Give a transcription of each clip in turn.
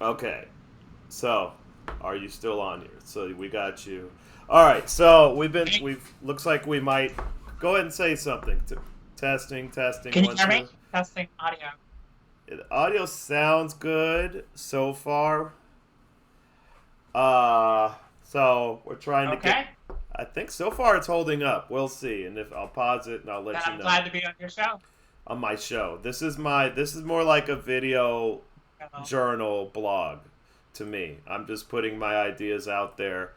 Okay. So, are you still on here? So we got you. All right. So we've looks like we might go ahead and say something. Testing, testing, Can you one, hear me? two. Testing audio. The audio sounds good so far. So we're trying to get. Okay. I think so far it's holding up. We'll see, and if I'll pause it and I'll Then let you I'm know glad to be on your show. on my show. This is more like a video Hello. journal blog to me. I'm just putting my ideas out there,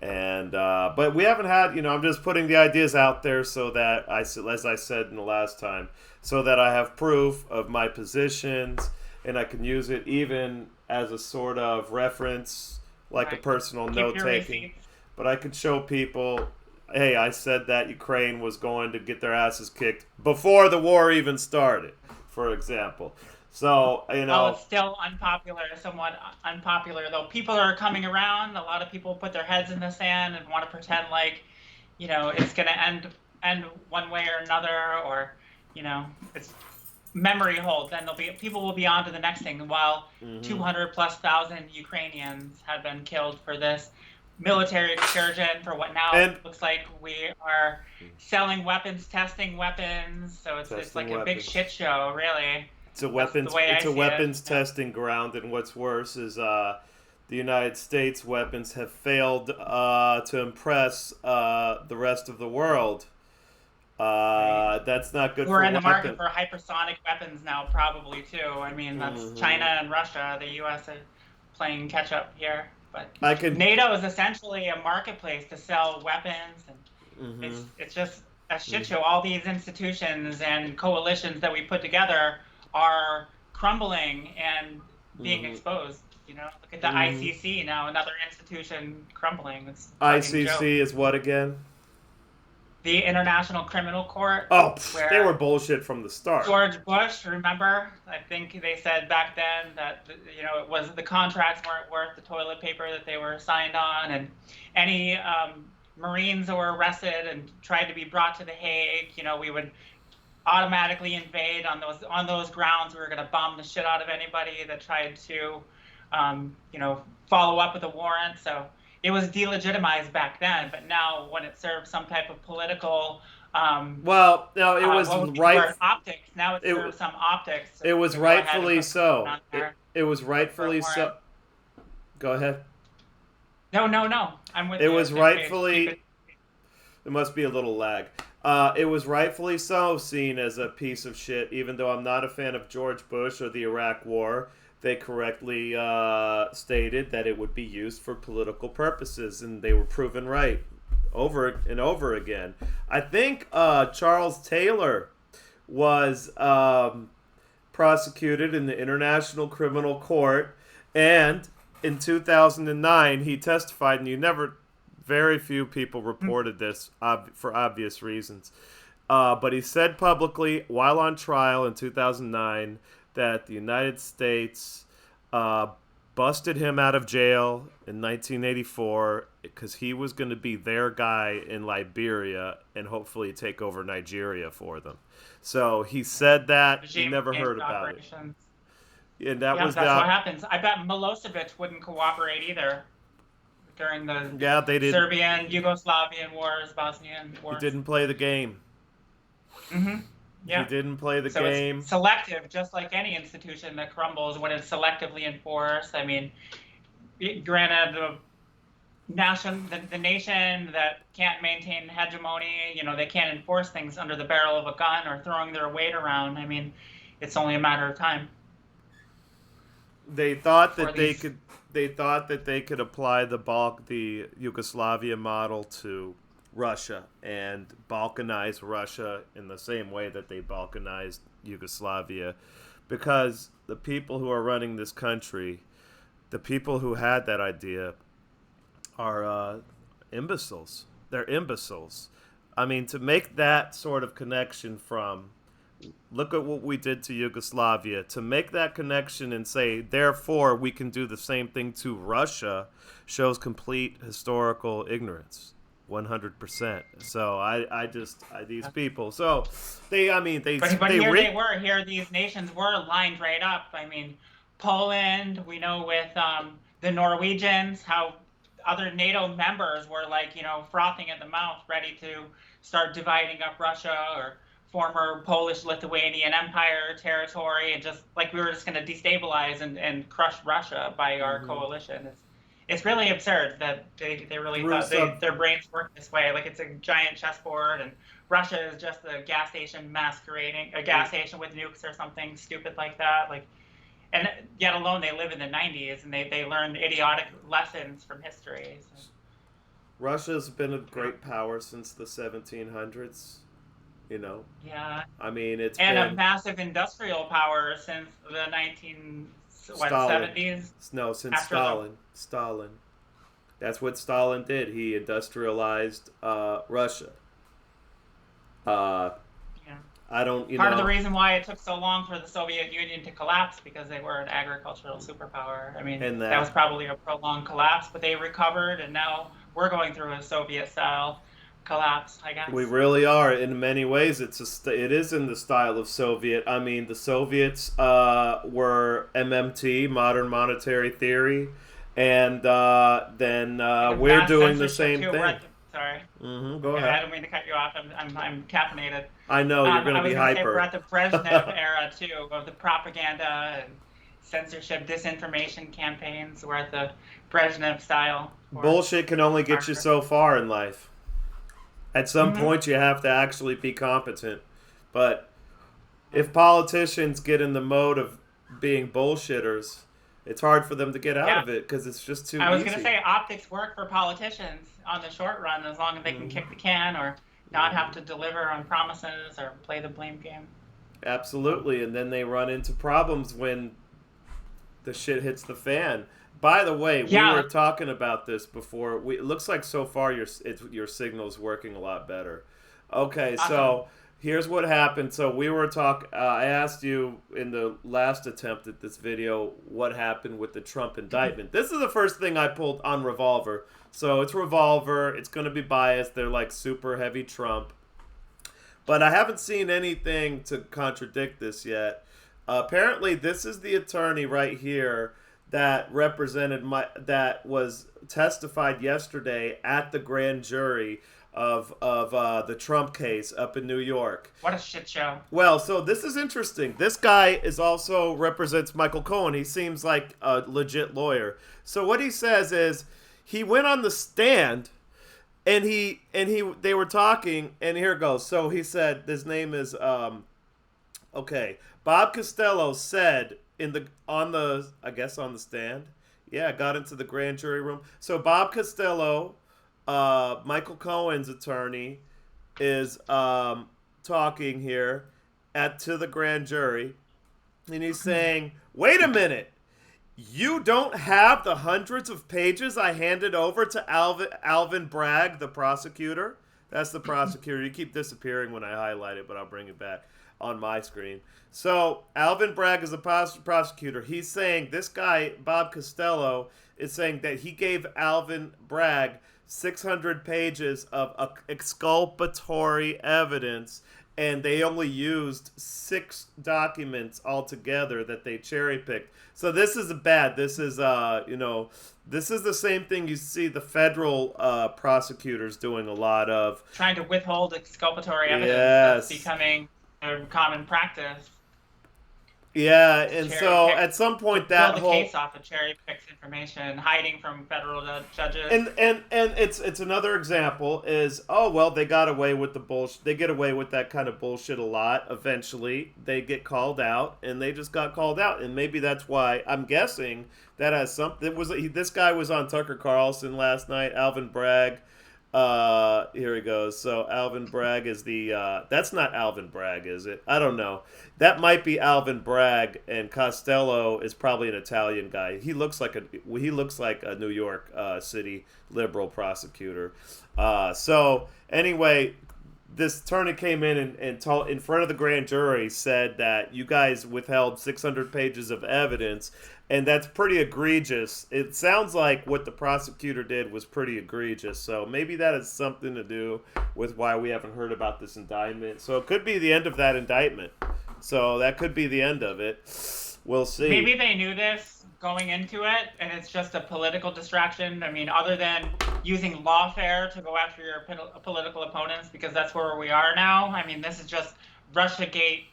and but we haven't had, I'm just putting the ideas out there so that as I said in the last time, so that I have proof of my positions, and I can use it even as a sort of reference, like a Right. personal Keep note your taking. receipts. But I can show people, hey, I said that Ukraine was going to get their asses kicked before the war even started, for example. So, While it's still unpopular, somewhat unpopular, though, people are coming around. A lot of people put their heads in the sand and want to pretend like, it's going to end one way or another, or, it's memory hold. Then there'll be people will be on to the next thing. While hmm 200 plus thousand Ukrainians have been killed for this military excursion, for what now and looks like we are selling weapons, testing weapons. So it's testing like a big weapons. shit show, really. That's the way I It's a see it. weapons Yeah. testing ground, and what's worse is the United States weapons have failed to impress the rest of the world. Right. That's not good We're for in the market weapon. for hypersonic weapons now, probably too. I mean, that's China hmm and Russia. The U.S. are playing catch up here. But I can. NATO is essentially a marketplace to sell weapons, and hmm it's just a shit show. All these institutions and coalitions that we put together are crumbling and being hmm exposed. Look at the hmm ICC now, another institution crumbling. It's a fucking joke. ICC is what again? The International Criminal Court, Oh, they were where bullshit from the start. George Bush, remember? I think they said back then that it was the contracts weren't worth the toilet paper that they were signed on, and any Marines that were arrested and tried to be brought to the Hague, we would automatically invade on those grounds. We were going to bomb the shit out of anybody that tried to, follow up with a warrant. So it was delegitimized back then, but now when it serves some type of political Well, no, it was what would be the right. word, optics. Now it It serves some optics it was to go ahead and rightfully put someone so. on there It was for a rightfully warrant. so. Go ahead. No, no, no. I'm with It you. was Same page. Keep rightfully. it. There must be a little lag. It was rightfully so seen as a piece of shit, even though I'm not a fan of George Bush or the Iraq War. They correctly stated that it would be used for political purposes, and they were proven right over and over again. I think Charles Taylor was prosecuted in the International Criminal Court, and in 2009 he testified, and very few people reported this for obvious reasons. But he said publicly while on trial in 2009 that the United States uh, busted him out of jail in 1984 because he was going to be their guy in Liberia and hopefully take over Nigeria for them. So he said that you Regime never change heard about it, operations. and that Yeah, was that's what the happens. I bet Milosevic wouldn't cooperate either during the yeah they did. Serbian, Yugoslavian wars, Bosnian He wars. didn't play the game. Hmm. He Yeah. didn't play the So it's game. selective, just like any institution that crumbles when it's selectively enforced. I mean, granted, the nation that can't maintain hegemony, they can't enforce things under the barrel of a gun or throwing their weight around. I mean, it's only a matter of time They thought before that they these. could. They thought that they could apply the Yugoslavia model to Russia and balkanize Russia in the same way that they balkanized Yugoslavia, because the people who are running this country, the people who had that idea, are imbeciles. They're imbeciles. I mean, to make that sort of connection from look at what we did to Yugoslavia, to make that connection and say, therefore, we can do the same thing to Russia, shows complete historical ignorance. 100%. So these people. So I mean, But they here they re. were. Here these nations were lined right up. I mean, Poland. We know with the Norwegians how other NATO members were like, frothing at the mouth, ready to start dividing up Russia or former Polish-Lithuanian Empire territory, and just like we were just going to destabilize and crush Russia by our coalition. It's really absurd that they really thought their brains work this way. Like it's a giant chessboard, and Russia is just a gas station masquerading, a gas station with nukes or something stupid like that. Like, and yet alone they live in the 90s and they learn idiotic lessons from history. So. Russia's been a great power since the 1700s. Yeah. I mean, it's and been a massive industrial power since the 70s. No, since Stalin. Stalin. That's what Stalin did. He industrialized Russia. I don't. Part of the reason why it took so long for the Soviet Union to collapse because they were an agricultural superpower. I mean, that was probably a prolonged collapse, but they recovered, and now we're going through a Soviet-style collapse, I guess. We really are. In many ways, it is in the style of Soviet. I mean, the Soviets were MMT, modern monetary theory, and then we're doing the same thing. Sorry. Go ahead. I don't mean to cut you off. I'm caffeinated. I know you're going to be hyper. Say we're at the Brezhnev era too, of the propaganda and censorship, disinformation campaigns. We're at the Brezhnev style. Bullshit can only get you so far in life. At some point, you have to actually be competent. But if politicians get in the mode of being bullshitters, it's hard for them to get out of it because it's just too easy. I was going to say optics work for politicians on the short run as long as they can kick the can or not have to deliver on promises or play the blame game. Absolutely, and then they run into problems when the shit hits the fan. By the way, we were talking about this before. It looks like so far your signal's working a lot better. Okay, awesome. So here's what happened. So we were talking. I asked you in the last attempt at this video what happened with the Trump indictment. This is the first thing I pulled on Revolver. So it's Revolver. It's going to be biased. They're like super heavy Trump. But I haven't seen anything to contradict this yet. Apparently, this is the attorney right here that that was testified yesterday at the grand jury of the Trump case up in New York. What a shit show. Well, so this is interesting. This guy also represents Michael Cohen. He seems like a legit lawyer. So what he says is he went on the stand and they were talking, and here it goes. So he said his name is Bob Costello said on the stand. Yeah, got into the grand jury room. So Bob Costello, Michael Cohen's attorney, is talking here to the grand jury, and he's saying, "Wait a minute, you don't have the hundreds of pages I handed over to Alvin Bragg, the prosecutor." That's the prosecutor. You keep disappearing when I highlight it, but I'll bring it back on my screen. So Alvin Bragg is the prosecutor. He's saying, this guy, Bob Costello, is saying that he gave Alvin Bragg 600 pages of exculpatory evidence, and they only used 6 documents altogether that they cherry-picked. So this is bad. This is, this is the same thing you see the federal prosecutors doing a lot of. Trying to withhold exculpatory evidence. Yes. That's becoming a common practice. Yeah, and so at some point that build the case off of cherry-picked information, hiding from federal judges. And it's another example is, they got away with the bullshit. They get away with that kind of bullshit a lot. Eventually, they get called out, and they just got called out, and maybe that's why I'm guessing that has something. This guy was on Tucker Carlson last night, Alvin Bragg. Here he goes. So Alvin Bragg is that's not Alvin Bragg, is it? I don't know. That might be Alvin Bragg, and Costello is probably an Italian guy. He looks like a New York City liberal prosecutor. So anyway, this attorney came in and told in front of the grand jury, said that you guys withheld 600 pages of evidence. And that's pretty egregious. It sounds like what the prosecutor did was pretty egregious. So maybe that has something to do with why we haven't heard about this indictment. So it could be the end of that indictment. So that could be the end of it. we'll see. Maybe they knew this going into it, and it's just a political distraction. I mean, other than using lawfare to go after your political opponents, because that's where we are now. I mean, this is just Russiagate,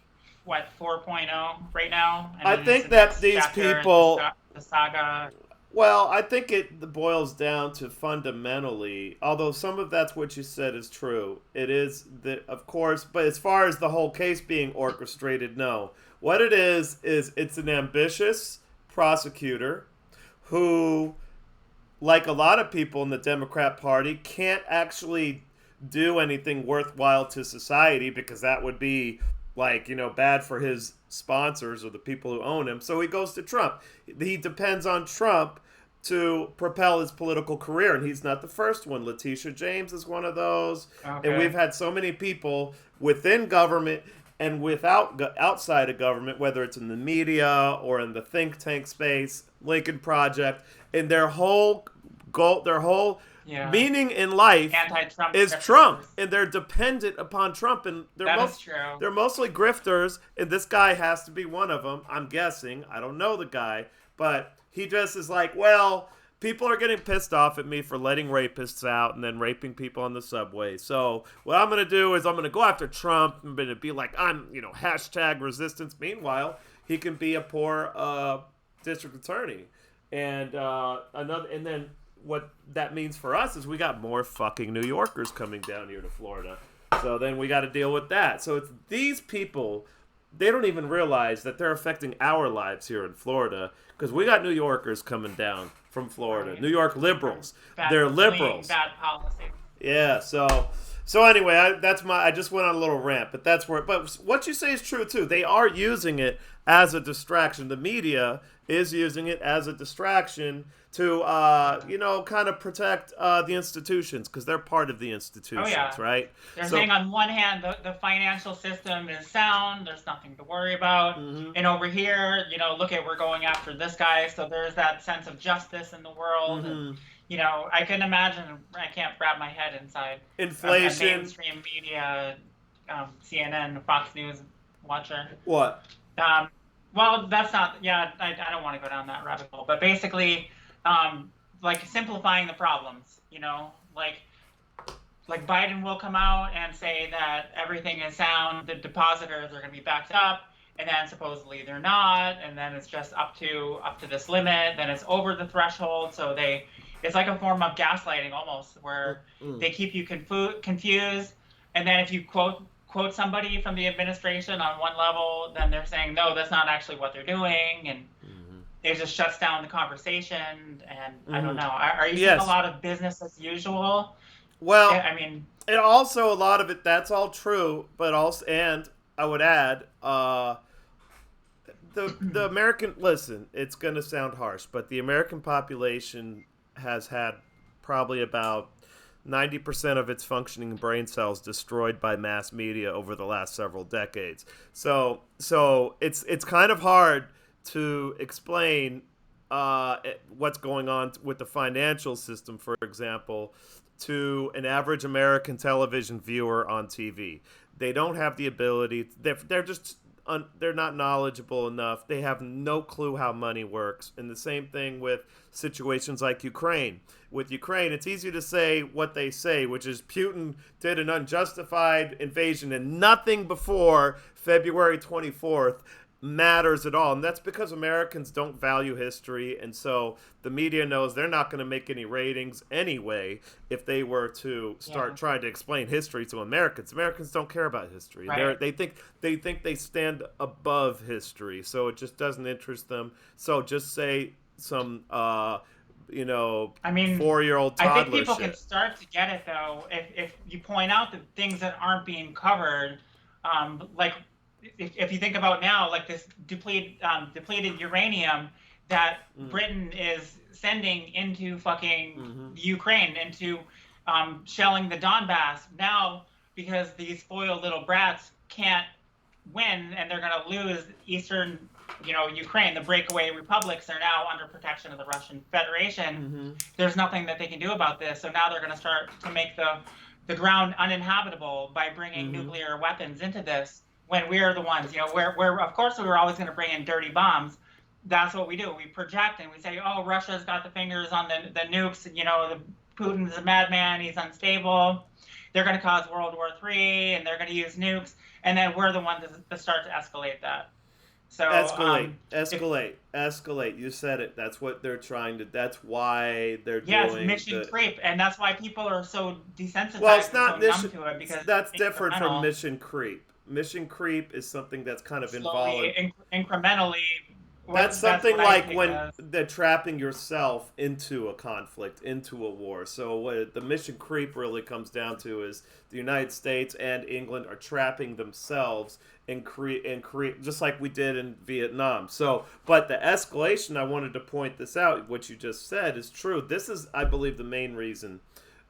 what, 4.0 right now? I think that these people, the saga. Well, I think it boils down to fundamentally, although some of that's what you said is true. It is that, of course, but as far as the whole case being orchestrated, no. What it is it's an ambitious prosecutor who, like a lot of people in the Democrat Party, can't actually do anything worthwhile to society because that would be bad for his sponsors or the people who own him. So he goes to Trump. He depends on Trump to propel his political career, and he's not the first one. Letitia James is one of those. Okay. And we've had so many people within government and outside of government, whether it's in the media or in the think tank space, Lincoln Project, and their whole goal, meaning in life is Trump, and they're dependent upon Trump, and they're mostly grifters, and this guy has to be one of them. I'm guessing. I don't know the guy, but he just is like, well, people are getting pissed off at me for letting rapists out and then raping people on the subway. So what I'm going to do is I'm going to go after Trump. I'm going to be like, I'm, hashtag resistance. Meanwhile, he can be a poor district attorney. And and then what that means for us is we got more fucking New Yorkers coming down here to Florida. So then we got to deal with that. So it's these people, they don't even realize that they're affecting our lives here in Florida because we got New Yorkers coming down from Florida. Right. New York liberals. They're liberals. Bad policy. Yeah, so anyway, I just went on a little rant, but that's where. But what you say is true too. They are using it as a distraction. The media is using it as a distraction to, kind of protect the institutions because they're part of the institutions, right? They're saying on one hand the financial system is sound. There's nothing to worry about, and over here, look at we're going after this guy. So there's that sense of justice in the world. And, I can imagine. I can't wrap my head inside inflation, a mainstream media, CNN, Fox News watcher. What? Well, that's not. Yeah, I don't want to go down that rabbit hole. But basically, simplifying the problems. Like Biden will come out and say that everything is sound. The depositors are going to be backed up, and then supposedly they're not, and then it's just up to this limit. Then it's over the threshold, so it's like a form of gaslighting almost, where they keep you confused, and then if you quote somebody from the administration on one level, then they're saying no, that's not actually what they're doing, and it just shuts down the conversation. And I don't know. Are you seeing a lot of business as usual? Well, I mean, and also a lot of it, that's all true, but also, and I would add, the American, listen, it's going to sound harsh, but the American population has had probably about 90% of its functioning brain cells destroyed by mass media over the last several decades. So it's kind of hard to explain what's going on with the financial system, for example, to an average American television viewer on TV. They don't have the ability. They're not knowledgeable enough. They have no clue how money works. And the same thing with situations like Ukraine. With Ukraine, it's easy to say what they say, which is Putin did an unjustified invasion and nothing before February 24th matters at all. And that's because Americans don't value history. And so the media knows they're not going to make any ratings anyway if they were to start trying to explain history to Americans. Americans don't care about history. Right. They think they stand above history. So it just doesn't interest them. So just say some 4-year-old toddler I think people shit. Can start to get it though if you point out the things that aren't being covered, if you think about now, like this depleted uranium that Britain is sending into fucking Ukraine, into shelling the Donbass now, because these spoiled little brats can't win and they're going to lose eastern, Ukraine. The breakaway republics are now under protection of the Russian Federation. There's nothing that they can do about this. So now they're going to start to make the ground uninhabitable by bringing nuclear weapons into this. when we're the ones, we're of course we were always going to bring in dirty bombs. That's what we do. We project and we say, oh, Russia's got the fingers on the nukes, and Putin's a madman, he's unstable. They're going to cause World War III, and they're going to use nukes, and then we're the ones to start to escalate that. So escalate. You said it. That's what they're trying to. That's why they're yeah, doing it's mission creep, and that's why people are so desensitized Well, it's and not so mission. numb to it, because That's it's different from incremental, mission creep. Mission creep is something that's kind of involved. slowly, incrementally. That's That's something what I like take it when as. they're trapping yourself into a conflict, into a war. So what the mission creep really comes down to is the United States and England are trapping themselves and create just like we did in Vietnam. So, but the escalation, I wanted to point this out. What you just said is true. This is, I believe, the main reason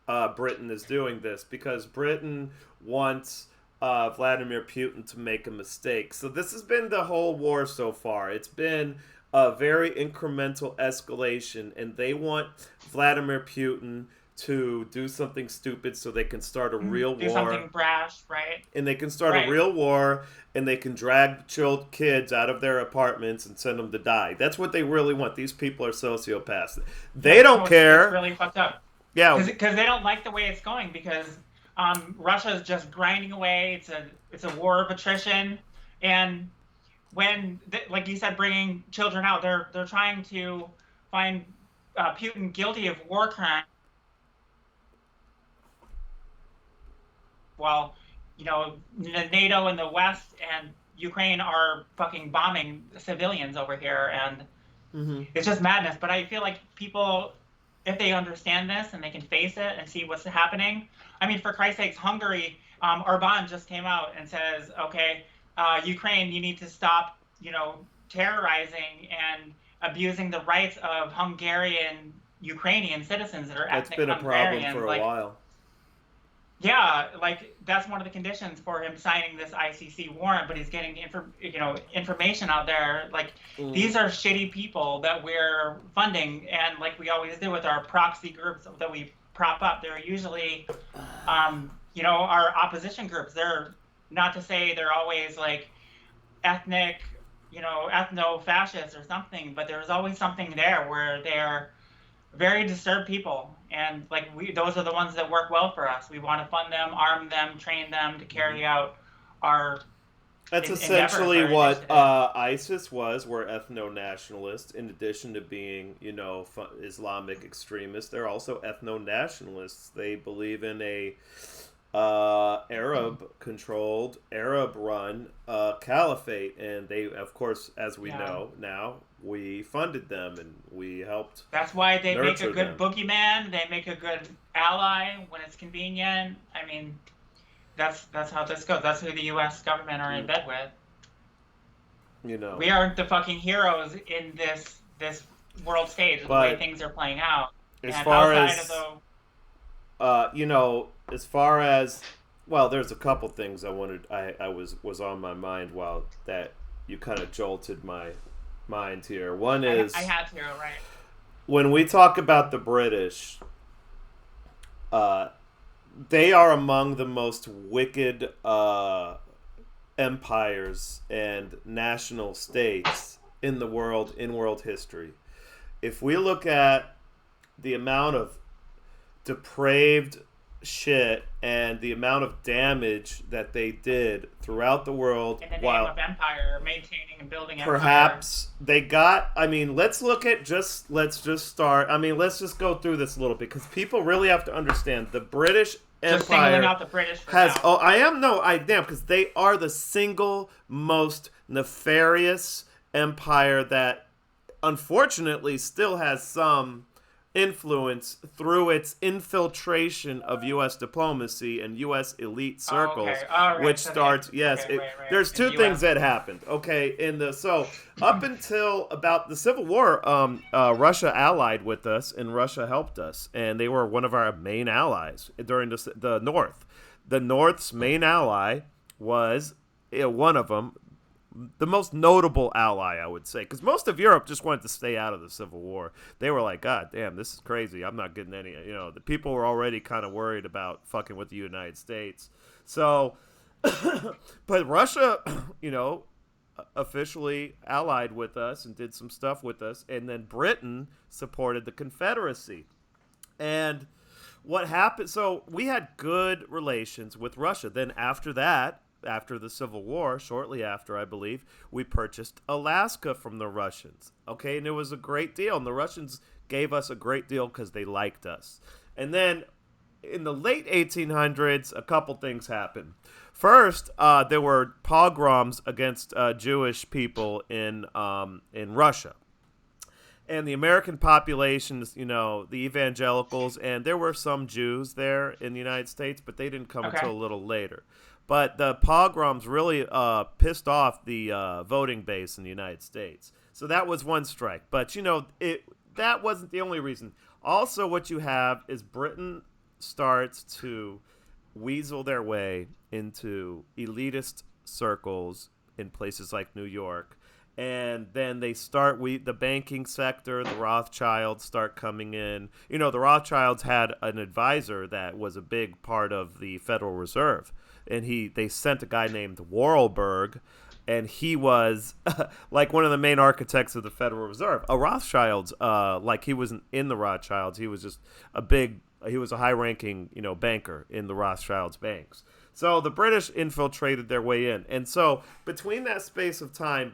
Britain is doing this, because Britain wants Vladimir Putin to make a mistake. So this has been the whole war so far. It's been a very incremental escalation, and they want Vladimir Putin to do something stupid so they can start a real Do war. something brash, right? And they can start Right. a real war, and they can drag kids out of their apartments and send them to die. That's what they really want. These people are sociopaths. They don't care. It's really fucked up. Yeah, Because they don't like the way it's going, because Russia is just grinding away. It's a war of attrition, and when like you said, bringing children out, they're trying to find Putin guilty of war crimes. While NATO and the West and Ukraine are fucking bombing civilians over here, and it's just madness. But I feel like people, if they understand this and they can face it and see what's happening. I mean, for Christ's sakes, Hungary, Orban just came out and says, okay, Ukraine, you need to stop, terrorizing and abusing the rights of Hungarian Ukrainian citizens that are ethnic Hungarians. That's been a problem for a while. Yeah, like that's one of the conditions for him signing this ICC warrant, but he's getting information out there. Like these are shitty people that we're funding, and like we always do with our proxy groups that we prop up, they're usually our opposition groups. They're not to say they're always like ethnic, ethno-fascists or something, but there's always something there where they're very disturbed people. And like those are the ones that work well for us. We want to fund them, arm them, train them to carry out our. That's essentially what ISIS was. Were ethno-nationalists. In addition to being, Islamic extremists, they're also ethno-nationalists. They believe in a Arab-controlled, Arab-run caliphate, and they, of course, as we know now, we funded them and we helped. That's why they make a good them. boogeyman. They make a good ally when it's convenient. I mean, that's how this goes. That's who the U.S. government are in bed with. We aren't the fucking heroes in this world stage. The way things are playing out. As far as there's a couple things I wanted. I was on my mind while that you kind of jolted my mind here. One is I had to, right? When we talk about the British, they are among the most wicked empires and national states in the world, in world history. If we look at the amount of depraved shit and the amount of damage that they did throughout the world in the name of empire, maintaining and building empire. Perhaps they got, let's just start. Let's just go through this a little bit, because people really have to understand the British Empire. Just singling out the British for now. Because they are the single most nefarious empire that unfortunately still has some influence through its infiltration of U.S. diplomacy and U.S. elite circles, which starts. There's two things that happened. Up until about the Civil War, Russia allied with us, and Russia helped us, and they were one of our main allies during the North. The North's main ally was one of them. The most notable ally, I would say, because most of Europe just wanted to stay out of the Civil War. They were like, God damn, this is crazy. I'm not getting any, the people were already kind of worried about fucking with the United States. So But Russia, you know, officially allied with us and did some stuff with us, and then Britain supported the Confederacy. And what happened? So we had good relations with Russia. Then after that, after the Civil War, shortly after, I believe, we purchased Alaska from the Russians. Okay, and it was a great deal. And the Russians gave us a great deal because they liked us. And then in the late 1800s, a couple things happened. First, there were pogroms against Jewish people in Russia, and the American populations, you know, the evangelicals, and there were some Jews there in the United States, but they didn't come Okay. until a little later. But the pogroms really pissed off the voting base in the United States. So that was one strike. But, you know, that wasn't the only reason. Also, what you have is Britain starts to weasel their way into elitist circles in places like New York, and then they start the banking sector, the Rothschilds start coming in. You know, the Rothschilds had an advisor that was a big part of the Federal Reserve, and they sent a guy named Warlberg, and he was like one of the main architects of the Federal Reserve. A Rothschilds, like he wasn't in the Rothschilds, he was just he was a high-ranking, you know, banker in the Rothschilds banks. So the British infiltrated their way in, and so between that space of time,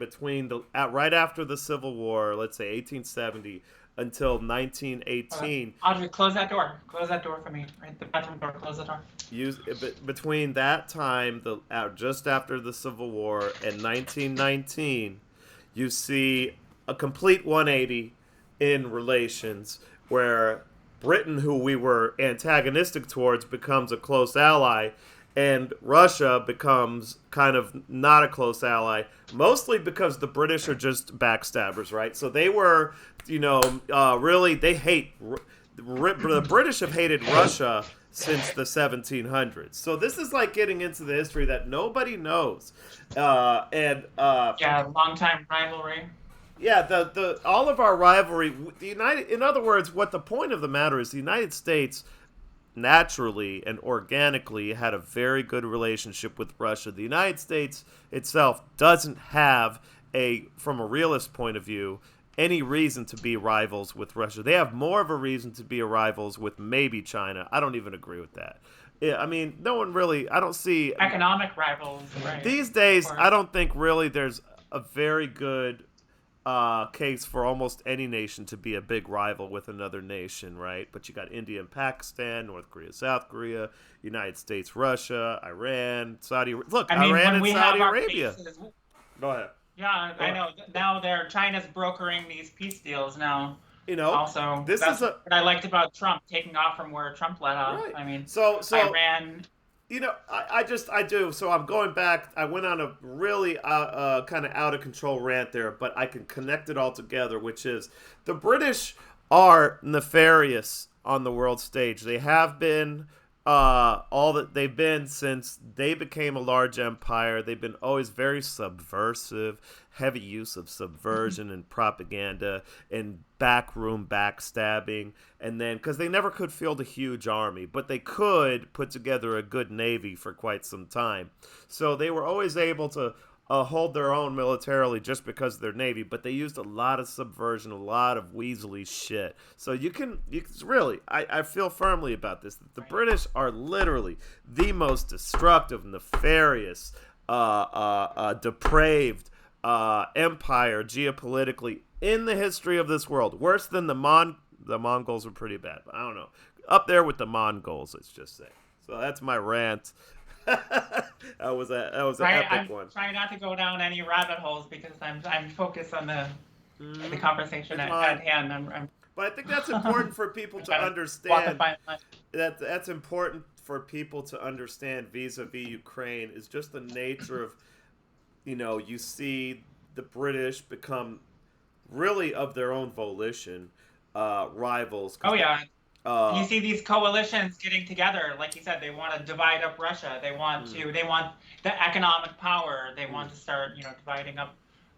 right after the Civil War, let's say 1870 until 1918, Audrey, close that door. Close that door for me. Right, the bathroom door. Close the door. between that time, just after the Civil War and 1919, you see a complete 180 in relations where Britain, who we were antagonistic towards, becomes a close ally, and Russia becomes kind of not a close ally, mostly because the British are just backstabbers, right? So they were, you know, really, they hate, the British have hated Russia since the 1700s. So this is like getting into the history that nobody knows. And Yeah, long time rivalry. yeah, the all of our rivalry, in other words, what the point of the matter is, the United States naturally and organically had a very good relationship with Russia. The United States itself doesn't have from a realist point of view, any reason to be rivals with Russia. They have more of a reason to be rivals with maybe China. I don't even agree with that. Yeah, I mean, no one really. I don't see Economic rivals, right? these days. I don't think really there's a very good case for almost any nation to be a big rival with another nation, right? But you got India and Pakistan, North Korea, South Korea, United States, Russia, Iran, Saudi. Look, I mean, Iran when and we Saudi have our Arabia. bases, Go ahead. yeah, Go I ahead. know. Now China's brokering these peace deals now. You know, Also, this that's is a what I liked about Trump taking off from where Trump let off. right. I mean, So Iran. you know, I do. So I'm going back. I went on a really kind of out of control rant there, but I can connect it all together, which is the British are nefarious on the world stage. They have been all that they've been since they became a large empire. They've been always very subversive, heavy use of subversion and propaganda and backroom backstabbing. And then, because they never could field a huge army, but they could put together a good navy for quite some time. So they were always able to hold their own militarily just because of their navy, but they used a lot of subversion, a lot of weaselly shit. So you can really, I feel firmly about this. That the British are literally the most destructive, nefarious, depraved empire geopolitically in the history of this world. Worse than the Mongols were pretty bad, but I don't know. Up there with the Mongols, let's just say. So that's my rant. that was an epic I'm one. trying not to go down any rabbit holes because I'm focused on the conversation at hand. But I think that's important for people to walk a understand. fine line. That's important for people to understand vis-a-vis Ukraine is just the nature of, you know, you see the British become really of their own volition rivals. Oh yeah. Uh, You see these coalitions getting together, like you said, they want to divide up Russia. They want the economic power. They want to start, dividing up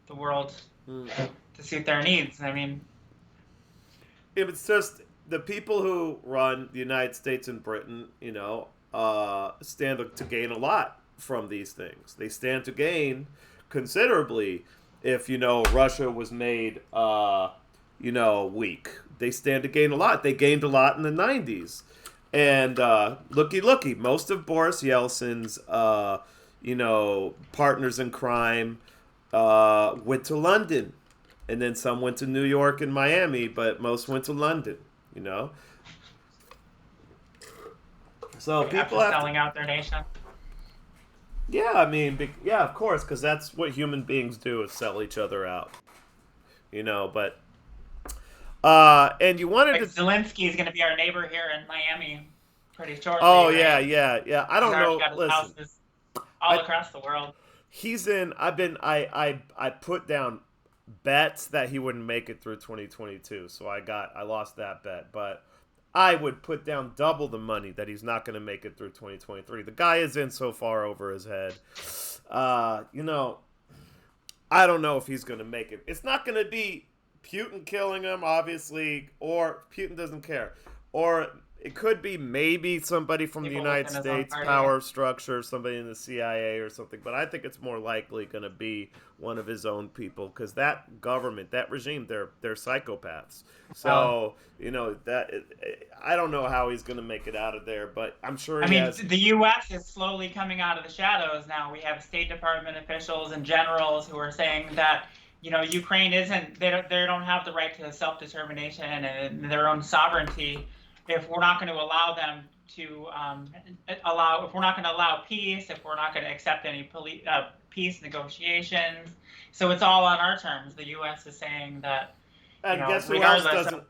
the world to suit their needs. I mean, it's just the people who run the United States and Britain, stand to gain a lot from these things. They stand to gain considerably if, Russia was made, weak. They stand to gain a lot. They gained a lot in the 90s. And looky, most of Boris Yeltsin's, partners in crime went to London. And then some went to New York and Miami, but most went to London, So people after selling out their nation. Yeah, I mean, of course, because that's what human beings do, is sell each other out. But and you wanted to. Zelensky's going to be our neighbor here in Miami pretty shortly. Oh right? yeah. I don't know. Got his houses all across the world. He's in. I put down bets that he wouldn't make it through 2022, so I lost that bet, but I would put down double the money that he's not going to make it through 2023. The guy is in so far over his head. I don't know if he's going to make it. It's not going to be Putin killing him, obviously, or Putin doesn't care. Or it could be maybe somebody from the United States power structure, somebody in the CIA or something. But I think it's more likely going to be one of his own people, because that government, that regime, they're psychopaths. So, I don't know how he's going to make it out of there, but I'm sure the U.S. is slowly coming out of the shadows now. We have State Department officials and generals who are saying that, Ukraine they don't have the right to self-determination and their own sovereignty if we're not going to allow them to if we're not going to allow peace, if we're not going to accept any peace negotiations. So it's all on our terms. The U.S. is saying that, and guess who else doesn't?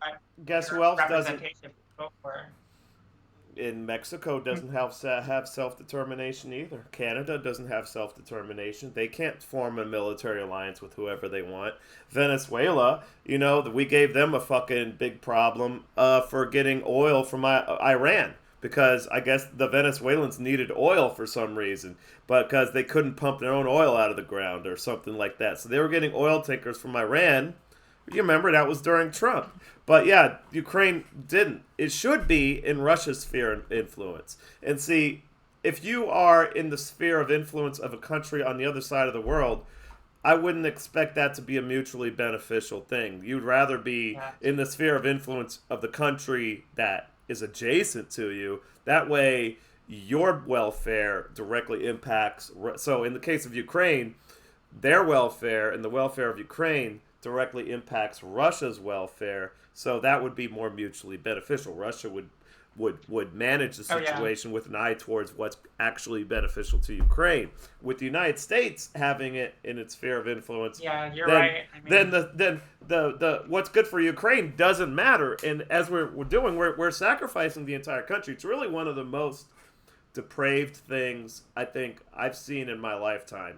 Guess who else doesn't? In Mexico doesn't have self-determination either. Canada doesn't have self-determination. They can't form a military alliance with whoever they want. Venezuela, we gave them a fucking big problem for getting oil from Iran, because I guess the Venezuelans needed oil for some reason, but because they couldn't pump their own oil out of the ground or something like that. So they were getting oil tankers from Iran. You remember that was during Trump. But yeah, Ukraine didn't. It should be in Russia's sphere of influence. And see, if you are in the sphere of influence of a country on the other side of the world, I wouldn't expect that to be a mutually beneficial thing. You'd rather be in the sphere of influence of the country that is adjacent to you. That way, your welfare directly impacts. So in the case of Ukraine, their welfare and the welfare of Ukraine directly impacts Russia's welfare, so that would be more mutually beneficial. Russia would manage the situation with an eye towards what's actually beneficial to Ukraine. With the United States having it in its sphere of influence, you're right. Then the what's good for Ukraine doesn't matter. And as we're doing, we're sacrificing the entire country. It's really one of the most depraved things I think I've seen in my lifetime.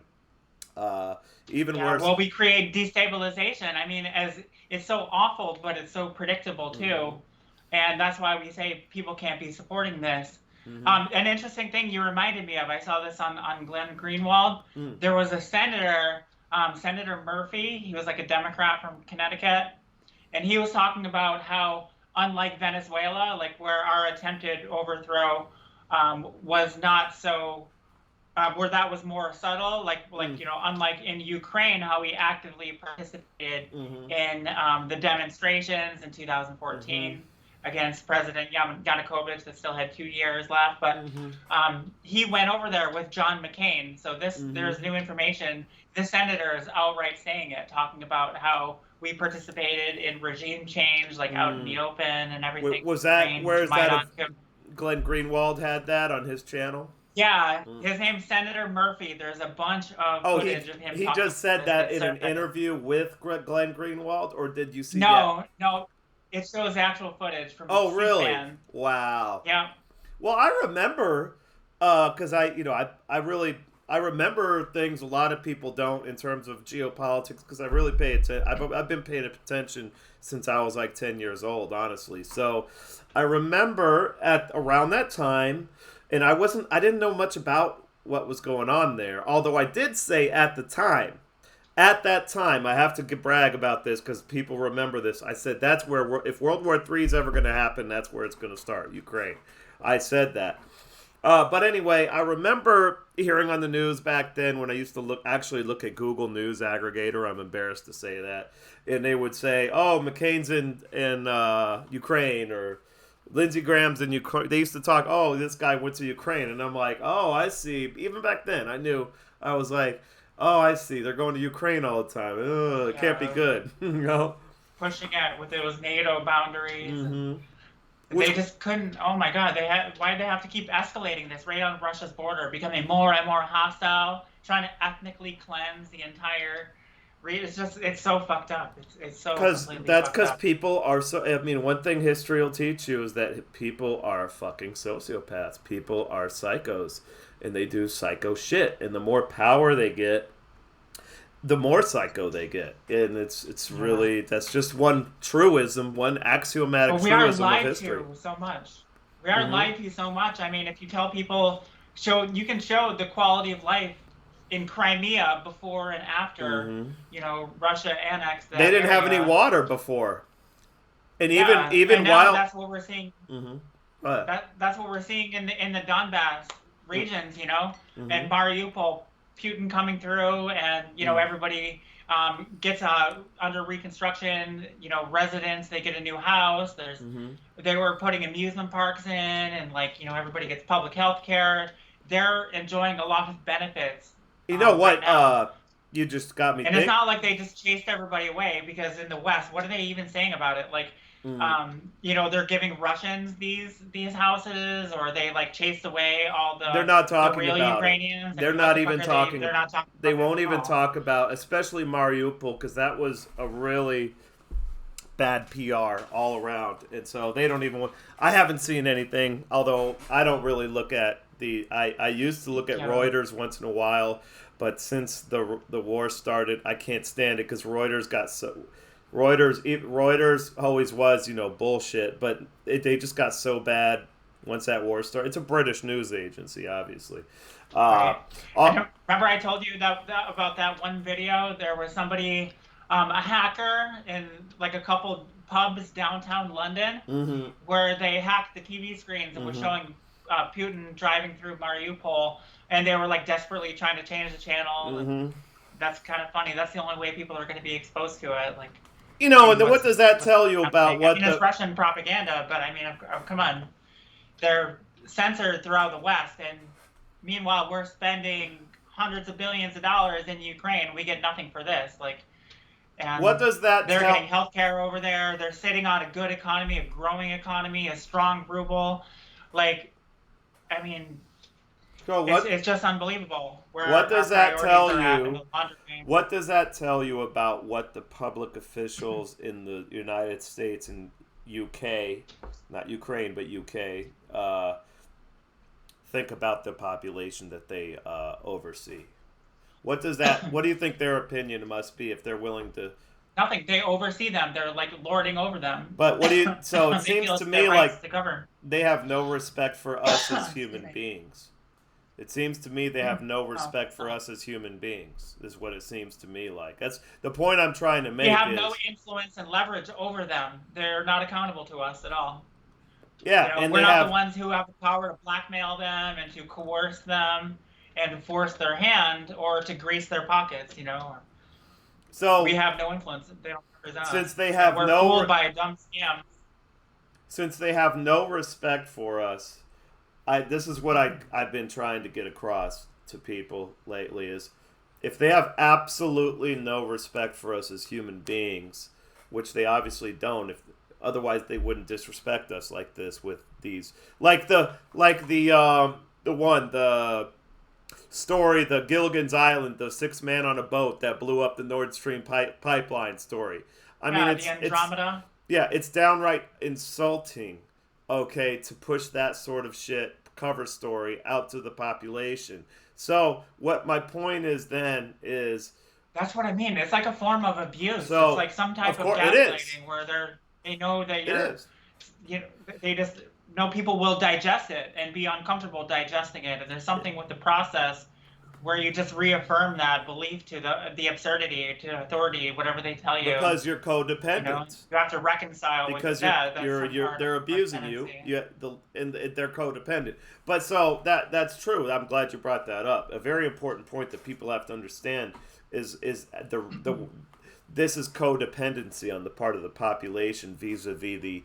Even worse. Well, we create destabilization. As it's so awful, but it's so predictable too, and that's why we say people can't be supporting this. An interesting thing you reminded me of. I saw this on Glenn Greenwald. There was a senator, Senator Murphy. He was like a Democrat from Connecticut, and he was talking about how, unlike Venezuela, like where our attempted overthrow was not so. Where that was more subtle, unlike in Ukraine, how we actively participated in the demonstrations in 2014 against President Yanukovych that still had 2 years left. But he went over there with John McCain. So there's new information. This senator is outright saying it, talking about how we participated in regime change, out in the open and everything. Was that, where is that? Glenn Greenwald had that on his channel? Yeah, his name's Senator Murphy. There's a bunch of footage of him. He just said that in an interview with Glenn Greenwald, or did you see that? No, it shows actual footage from. Oh, really? C-SPAN. Wow. Yeah. Well, I remember, because I remember things a lot of people don't in terms of geopolitics, because I really pay attention. I've been paying attention since I was like 10 years old, honestly. So I remember at around that time. And I didn't know much about what was going on there. Although I did say at that time, I have to brag about this because people remember this. I said that's where, if World War III is ever going to happen, that's where it's going to start, Ukraine. I said that. But anyway, I remember hearing on the news back then when I used to look at Google News Aggregator. I'm embarrassed to say that, and they would say, "Oh, McCain's in Ukraine," or Lindsey Graham's in Ukraine. They used to talk, "Oh, this guy went to Ukraine," and I'm like, "Oh, I see." Even back then, I knew. I was like, "Oh, I see. They're going to Ukraine all the time. Ugh, it can't be good." You know, pushing it with those NATO boundaries. Mm-hmm. They just couldn't. Oh my God! Why did they have to keep escalating this right on Russia's border, becoming more and more hostile, trying to ethnically cleanse the entire. It's so fucked up. It's so. Because people are so. I mean, one thing history will teach you is that people are fucking sociopaths. People are psychos, and they do psycho shit. And the more power they get, the more psycho they get, and it's really, that's just one truism, one axiomatic truism of history. We are lied to so much. We are lied to so much. I mean, if you tell people, you can show the quality of life in Crimea before and after, Russia annexed that. They didn't have any water before, and even and while that's what we're seeing. That's what we're seeing in the Donbass regions, and Mariupol. Putin coming through, and everybody gets under reconstruction. Residents, they get a new house. They were putting amusement parks in, and everybody gets public health care. They're enjoying a lot of benefits. You know what? Right you just got me. And it's not like they just chased everybody away, because in the West, what are they even saying about it? They're giving Russians these houses, or they chased away all the. They're not talking real about Ukrainians. They're not even talking. They're not talking. They won't even talk about, especially Mariupol, because that was a really bad PR all around, and so they don't even want. I haven't seen anything, although I don't really look at the. I used to look at Reuters once in a while, but since the war started, I can't stand it because Reuters got so. Reuters always was, bullshit, but they just got so bad once that war started. It's a British news agency, obviously. Right. Remember I told you about that one video? There was somebody, a hacker in a couple pubs downtown London, where they hacked the TV screens and was showing Putin driving through Mariupol, and they were desperately trying to change the channel. And that's kind of funny. That's the only way people are going to be exposed to it. And then what does that tell you about what it's Russian propaganda, but come on. They're censored throughout the West, and meanwhile we're spending hundreds of billions of dollars in Ukraine. We get nothing for this. And what does that they're getting healthcare over there. They're sitting on a good economy, a growing economy, a strong ruble. It's just unbelievable. What does that tell you? What does that tell you about what the public officials in the United States and UK, not Ukraine, but UK, think about the population that they oversee? What do you think their opinion must be if they're willing to? Nothing. They oversee them. They're lording over them. But so it seems to me they have no respect for us as human beings. It seems to me they have no respect for us as human beings, is what it seems to me like. That's the point I'm trying to make. We have no influence and leverage over them. They're not accountable to us at all. Yeah, and we're not the ones who have the power to blackmail them and to coerce them and to force their hand or to grease their pockets, So we have no influence. They don't represent us. Since they have we're fooled by a dumb scam. Since they have no respect for us, this is what I've been trying to get across to people lately is if they have absolutely no respect for us as human beings, which they obviously don't, otherwise they wouldn't disrespect us like this with these the story, the Gilligan's Island, the 6 man on a boat that blew up the Nord Stream pipeline story. I mean, the Andromeda. It's downright insulting. Okay, to push that sort of shit cover story out to the population. So what my point is then is that's what I mean. It's like a form of abuse. So, it's like some type of gaslighting where they know that they just know people will digest it and be uncomfortable digesting it. And there's something with the process where you just reaffirm that belief to the absurdity, to authority, whatever they tell you. Because you're You know, codependent. you have to reconcile with Because that. That's some part they're of abusing you. tendency. And they're codependent. But so that's true. I'm glad you brought that up. A very important point that people have to understand is the this is codependency on the part of the population vis-a-vis the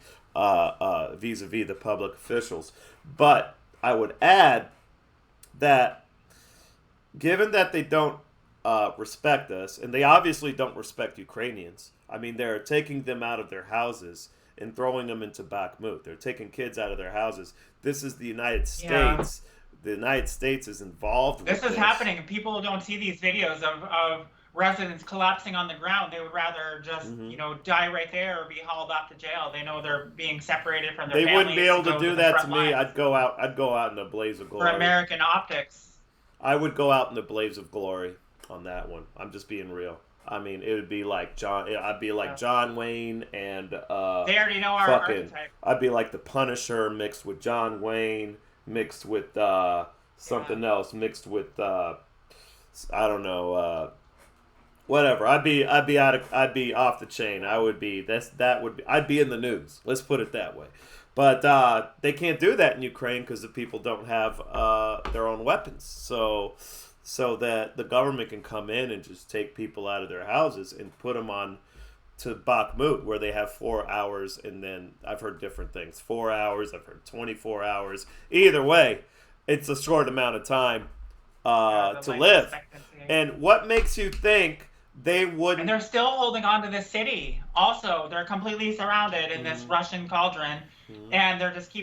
public officials. But I would add that given that they don't respect us, and they obviously don't respect Ukrainians. I mean, they're taking them out of their houses and throwing them into Bakhmut. They're taking kids out of their houses. This is the United Yeah. States. The United States is involved with This is this. happening. People don't see these videos of residents collapsing on the ground. They would rather just, die right there or be hauled off to jail. They know they're being separated from their They families. wouldn't be able to go do the that to front me. lines I'd go out. I'd go out in a blaze of for glory. American optics. I would go out in a blaze of glory on that one. I'm just being real. I mean, it would be like John. I'd be like John Wayne and They already know our fucking. archetype. I'd be like the Punisher mixed with John Wayne, mixed with something else, mixed with I don't know, whatever. I'd be I'd be off the chain. I would be I'd be in the news. Let's put it that way. But they can't do that in Ukraine because the people don't have their own weapons. So that the government can come in and just take people out of their houses and put them on to Bakhmut, where they have 4 hours, and then I've heard different things. 4 hours, I've heard 24 hours. Either way, it's a short amount of time to live. And what makes you think they wouldn't? And they're still holding on to this city. Also, they're completely surrounded in this Russian cauldron, and they're just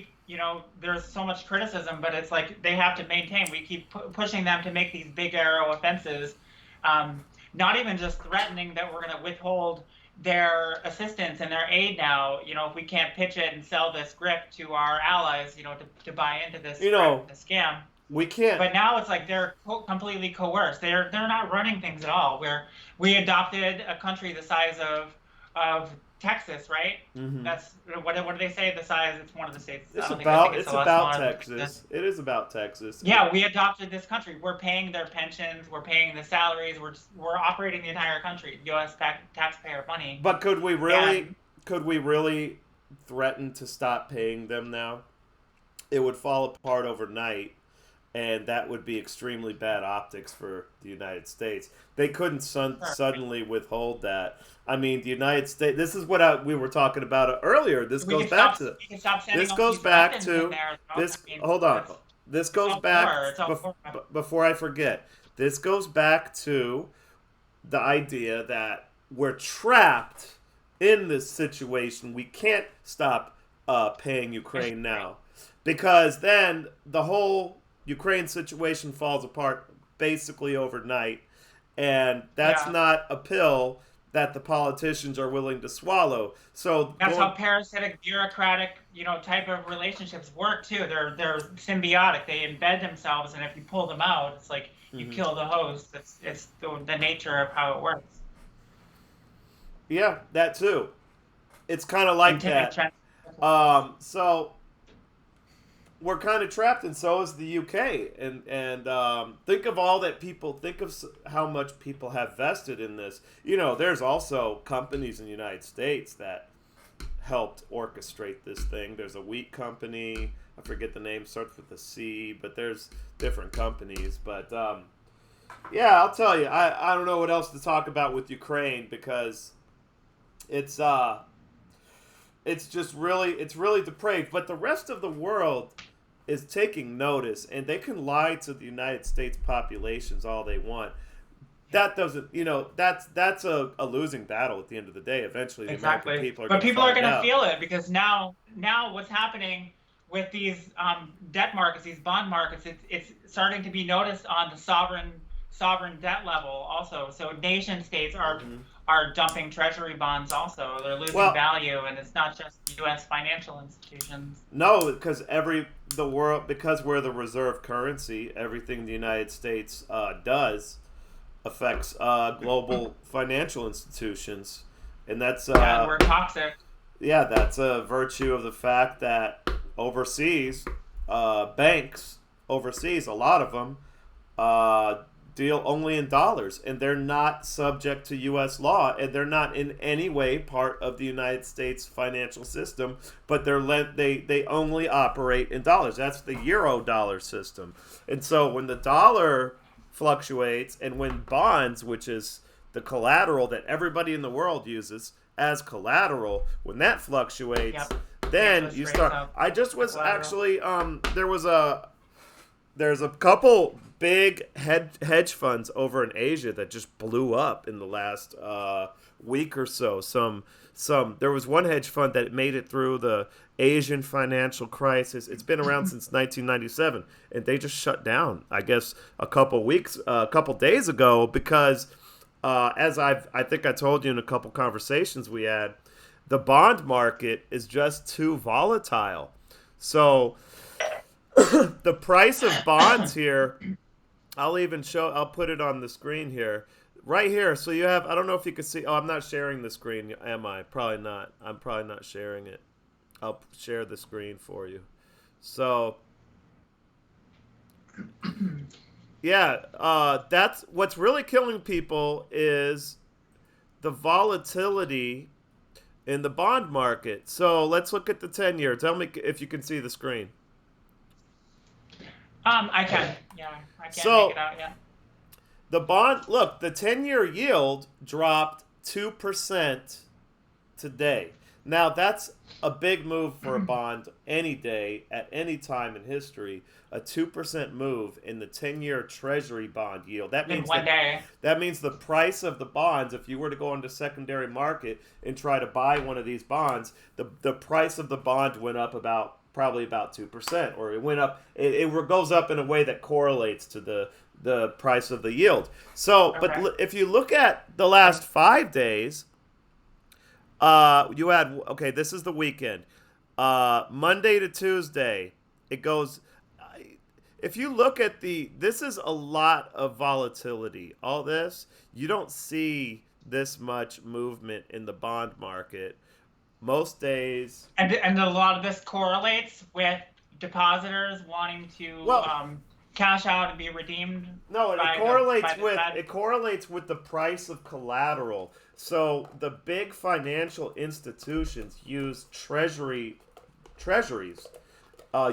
there's so much criticism, but it's like they have to maintain. We keep pushing them to make these big arrow offenses, not even just threatening that we're going to withhold their assistance and their aid now. If we can't pitch it and sell this grip to our allies, to buy into this this scam. We can't. But now it's like they're completely coerced. They're not running things at all. We adopted a country the size of Texas, right? Mm-hmm. That's what do they say? The size? It's one of the states. It's about Texas. It is about Texas. Yeah, we adopted this country. We're paying their pensions. We're paying the salaries. We're operating the entire country. U.S. taxpayer money. But could we really threaten to stop paying them now? It would fall apart overnight. And that would be extremely bad optics for the United States. They couldn't suddenly withhold that. I mean, the United States. This is what we were talking about earlier. This goes back to. Hold on. This goes back before I forget. This goes back to the idea that we're trapped in this situation. We can't stop paying Ukraine now, because then the whole Ukraine situation falls apart basically overnight, and that's not a pill that the politicians are willing to swallow. So that's how parasitic, bureaucratic, type of relationships work too. They're symbiotic. They embed themselves, and if you pull them out, it's like you kill the host. It's the nature of how it works. Yeah, that too. It's kind of like that. So we're kind of trapped, and so is the UK. And think of all that people think of, how much people have vested in this. There's also companies in the United States that helped orchestrate this thing. There's a wheat company. I forget the name. Starts with a C, but there's different companies. But yeah, I'll tell you. I don't know what else to talk about with Ukraine, because it's really depraved. But the rest of the world is taking notice, and they can lie to the United States populations all they want. That doesn't, that's a losing battle at the end of the day. Eventually, the American people are going to feel it, because now what's happening with these debt markets, these bond markets, it's starting to be noticed on the sovereign debt level also. So nation states are dumping treasury bonds also. They're losing value, and it's not just U.S. financial institutions. No, because because we're the reserve currency, everything the United States does affects global financial institutions, and that's we're toxic. Yeah, that's a virtue of the fact that overseas banks, a lot of them deal only in dollars, and they're not subject to U.S. law, and they're not in any way part of the United States financial system. But they only operate in dollars. That's the euro dollar system. And so when the dollar fluctuates, and when bonds, which is the collateral that everybody in the world uses as collateral, when that fluctuates, Yep. then Interest you rates start. up. I just was Collateral. actually there's a couple big hedge funds over in Asia that just blew up in the last week or so. There was one hedge fund that made it through the Asian financial crisis. It's been around since 1997, and they just shut down, I guess, a couple days ago because I think I told you in a couple conversations we had, the bond market is just too volatile. So the price of bonds here, I'll put it on the screen here. Right here. So you have, I don't know if you can see, I'm not sharing the screen, am I? Probably not. I'm probably not sharing it. I'll share the screen for you. So, yeah, that's what's really killing people is the volatility in the bond market. So let's look at the 10-year. Tell me if you can see the screen. I can. Yeah, I can't So make it out yet. the 10-year yield dropped 2% today. Now that's a big move for a bond any day at any time in history. A 2% move in the 10-year Treasury bond yield. That In means one day. that means the price of the bonds, if you were to go into secondary market and try to buy one of these bonds, the price of the bond went up probably about 2%, or it went up. It goes up in a way that correlates to the price of the yield. So, Okay. but if you look at the last 5 days, you had, okay, this is the weekend. Monday to Tuesday, it goes. If you look at this is a lot of volatility. All this, you don't see this much movement in the bond market. Most days. And a lot of this correlates with depositors wanting to cash out and be redeemed. No, by it the correlates with the price of collateral. So the big financial institutions use treasuries,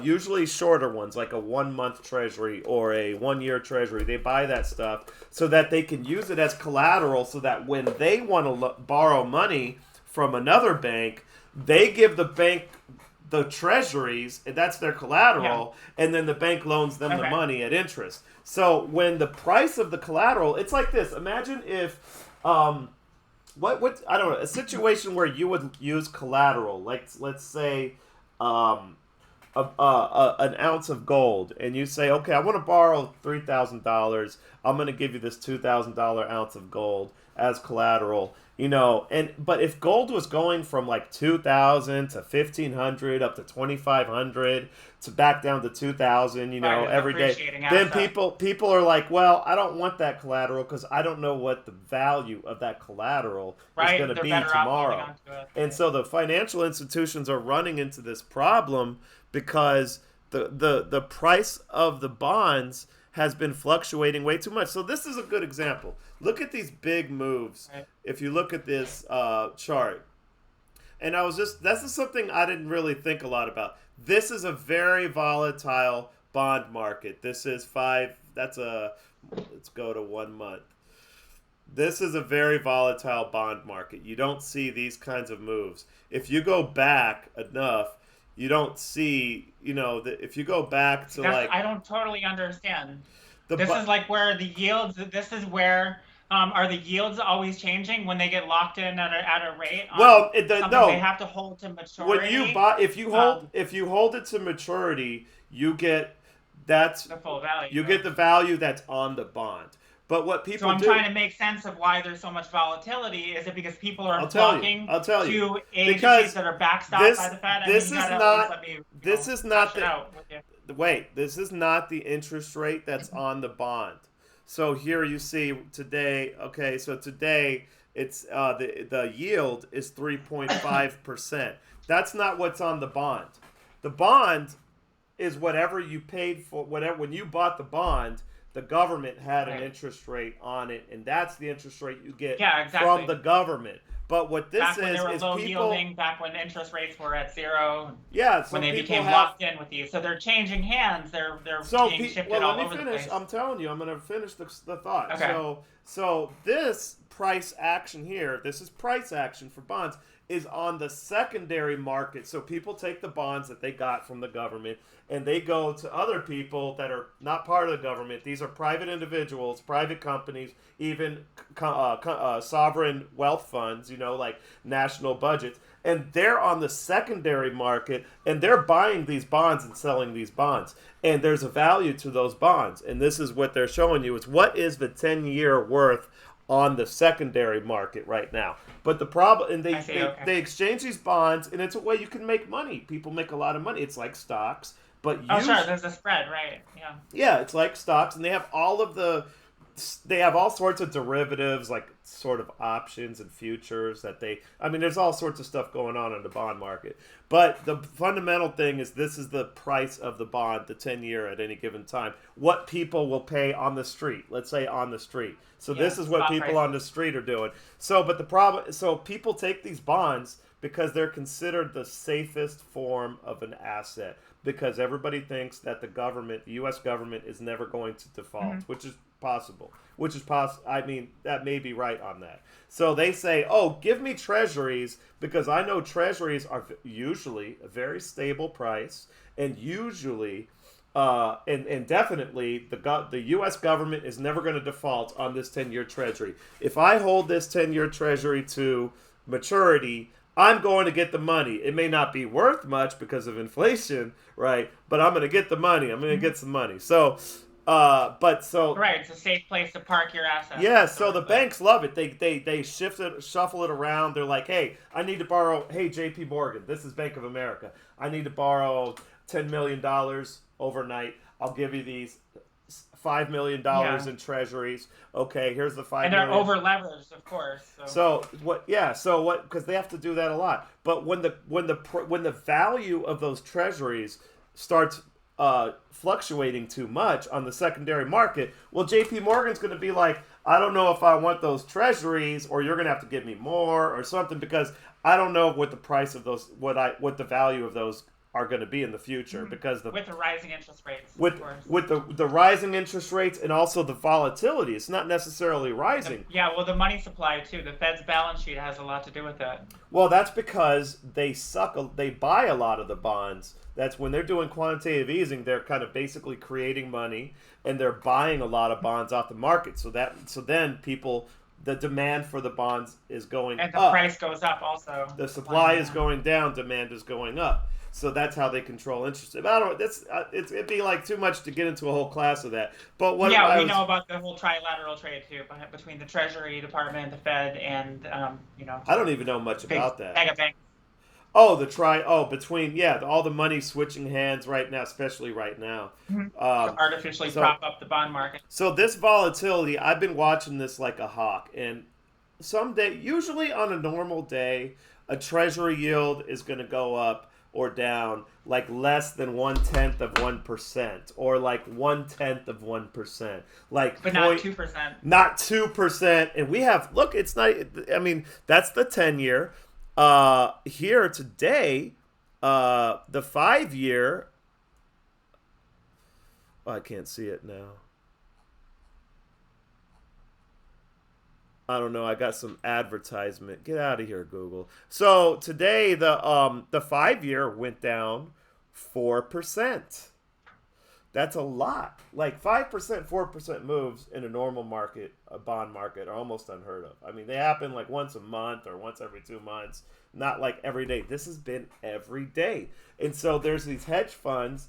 usually shorter ones, like a 1-month treasury or a 1-year treasury. They buy that stuff so that they can use it as collateral, so that when they want to borrow money from another bank, they give the bank the treasuries, and that's their collateral, and then the bank loans them the money at interest. So when the price of the collateral, it's like this. Imagine if what I don't know, a situation where you would use collateral, like let's say an ounce of gold, and you say, okay, I want to borrow $3,000. I'm going to give you this $2,000 ounce of gold as collateral. But if gold was going from like 2,000 to 1,500 up to 2,500 to back down to 2,000, every day, then people are like, well, I don't want that collateral because I don't know what the value of that collateral is going to be tomorrow. And so the financial institutions are running into this problem because the price of the bonds has been fluctuating way too much. So this is a good example. Look at these big moves. If you look at this chart, and this is something I didn't really think a lot about. This is a very volatile bond market. Let's go to 1 month. This is a very volatile bond market. You don't see these kinds of moves. If you go back enough, you don't see, if you go back to I don't totally understand. This is like where the yields, this is where, are the yields always changing when they get locked in at a rate? Well, no. They have to hold to maturity. When you buy, if you hold it to maturity, you get the full value. You get the value that's on the bond. But what people I'm trying to make sense of why there's so much volatility. Is it because people are flocking to agencies that are backstopped by the Fed? This is not the interest rate that's on the bond. So here you see today. Okay, so today it's the yield is 3.5%. That's not what's on the bond. The bond is whatever you paid for. When you bought the bond, the government had an Right. interest rate on it, and that's the interest rate you get Yeah, from exactly. the government. But what this Back when they were is low people, yielding, back when interest rates were at zero, yeah, when so they people became have locked in with you. So they're changing hands. They're So, being well, shifted let all me over the finish. place. I'm telling you, I'm going to finish the thought. Okay. So this price action here, this is price action for bonds, is on the secondary market. So people take the bonds that they got from the government and they go to other people that are not part of the government. These are private individuals, private companies, even sovereign wealth funds, like national budgets. And they're on the secondary market and they're buying these bonds and selling these bonds. And there's a value to those bonds. And this is what they're showing you is what is the 10-year worth on the secondary market right now. But the problem, and I see. Okay. they exchange these bonds, and it's a way you can make money. People make a lot of money. It's like stocks, but Oh, sure. There's a spread, right? Yeah. yeah, it's like stocks, and they have all sorts of derivatives, like sort of options and futures there's all sorts of stuff going on in the bond market. But the fundamental thing is this is the price of the bond, the 10-year at any given time. What people will pay on the street, let's say on the street. So Yeah, this is what spot people prices. on the street are doing. So people take these bonds because they're considered the safest form of an asset because everybody thinks that the U.S. government is never going to default, which is possible. I mean, that may be right on that. So they say, oh, give me treasuries because I know treasuries are usually a very stable price and usually and definitely the U.S. government is never going to default on this 10-year treasury. If I hold this 10-year treasury to maturity, I'm going to get the money. It may not be worth much because of inflation, right? But I'm going to get the money. I'm going to get some money. So, Right. It's a safe place to park your assets. yeah. So Sort the of thing. banks love it. They shuffle it around. They're like, hey, I need to borrow. Hey, J.P. Morgan, this is Bank of America. I need to borrow $10 million overnight. I'll give you these $5 million Yeah. in treasuries. Okay, here's the And five they're million. over leveraged, of course. So So what? Yeah. So what? Because they have to do that a lot. But when the value of those treasuries starts fluctuating too much on the secondary market, well, J.P. Morgan's going to be like, I don't know if I want those treasuries, or you're going to have to give me more or something because I don't know what the price of those, what the value of those are going to be in the future because with the rising interest rates, with of course. with the rising interest rates and also the volatility, it's not necessarily rising. Yeah, well, the money supply too. The Fed's balance sheet has a lot to do with that. Well, that's because they buy a lot of the bonds. That's when they're doing quantitative easing, they're kind of basically creating money and they're buying a lot of bonds off the market. So then the demand for the bonds is going And the up. price goes up also. The supply is going down, demand is going up. So that's how they control interest. I don't. It'd be like too much to get into a whole class of that. But what Yeah, I we was, know about the whole trilateral trade too, between the Treasury Department, the Fed, and I don't even know much big about that. mega banks. Oh, between all the money switching hands right now, especially right now. To artificially so prop up the bond market. so this volatility, I've been watching this like a hawk, and usually on a normal day, a treasury yield is going to go up or down like less than 0.1% or like 0.1%, like But not 2%. not 2%. And we have it's not. I mean, that's the 10-year. Here today, the 5-year. Oh, I can't see it now. I don't know. I got some advertisement. Get out of here, Google. So today the 5-year went down 4%. That's a lot. Like 5%, 4% moves in a normal market, a bond market, are almost unheard of. I mean, they happen like once a month or once every 2 months, not like every day. This has been every day. And so there's these hedge funds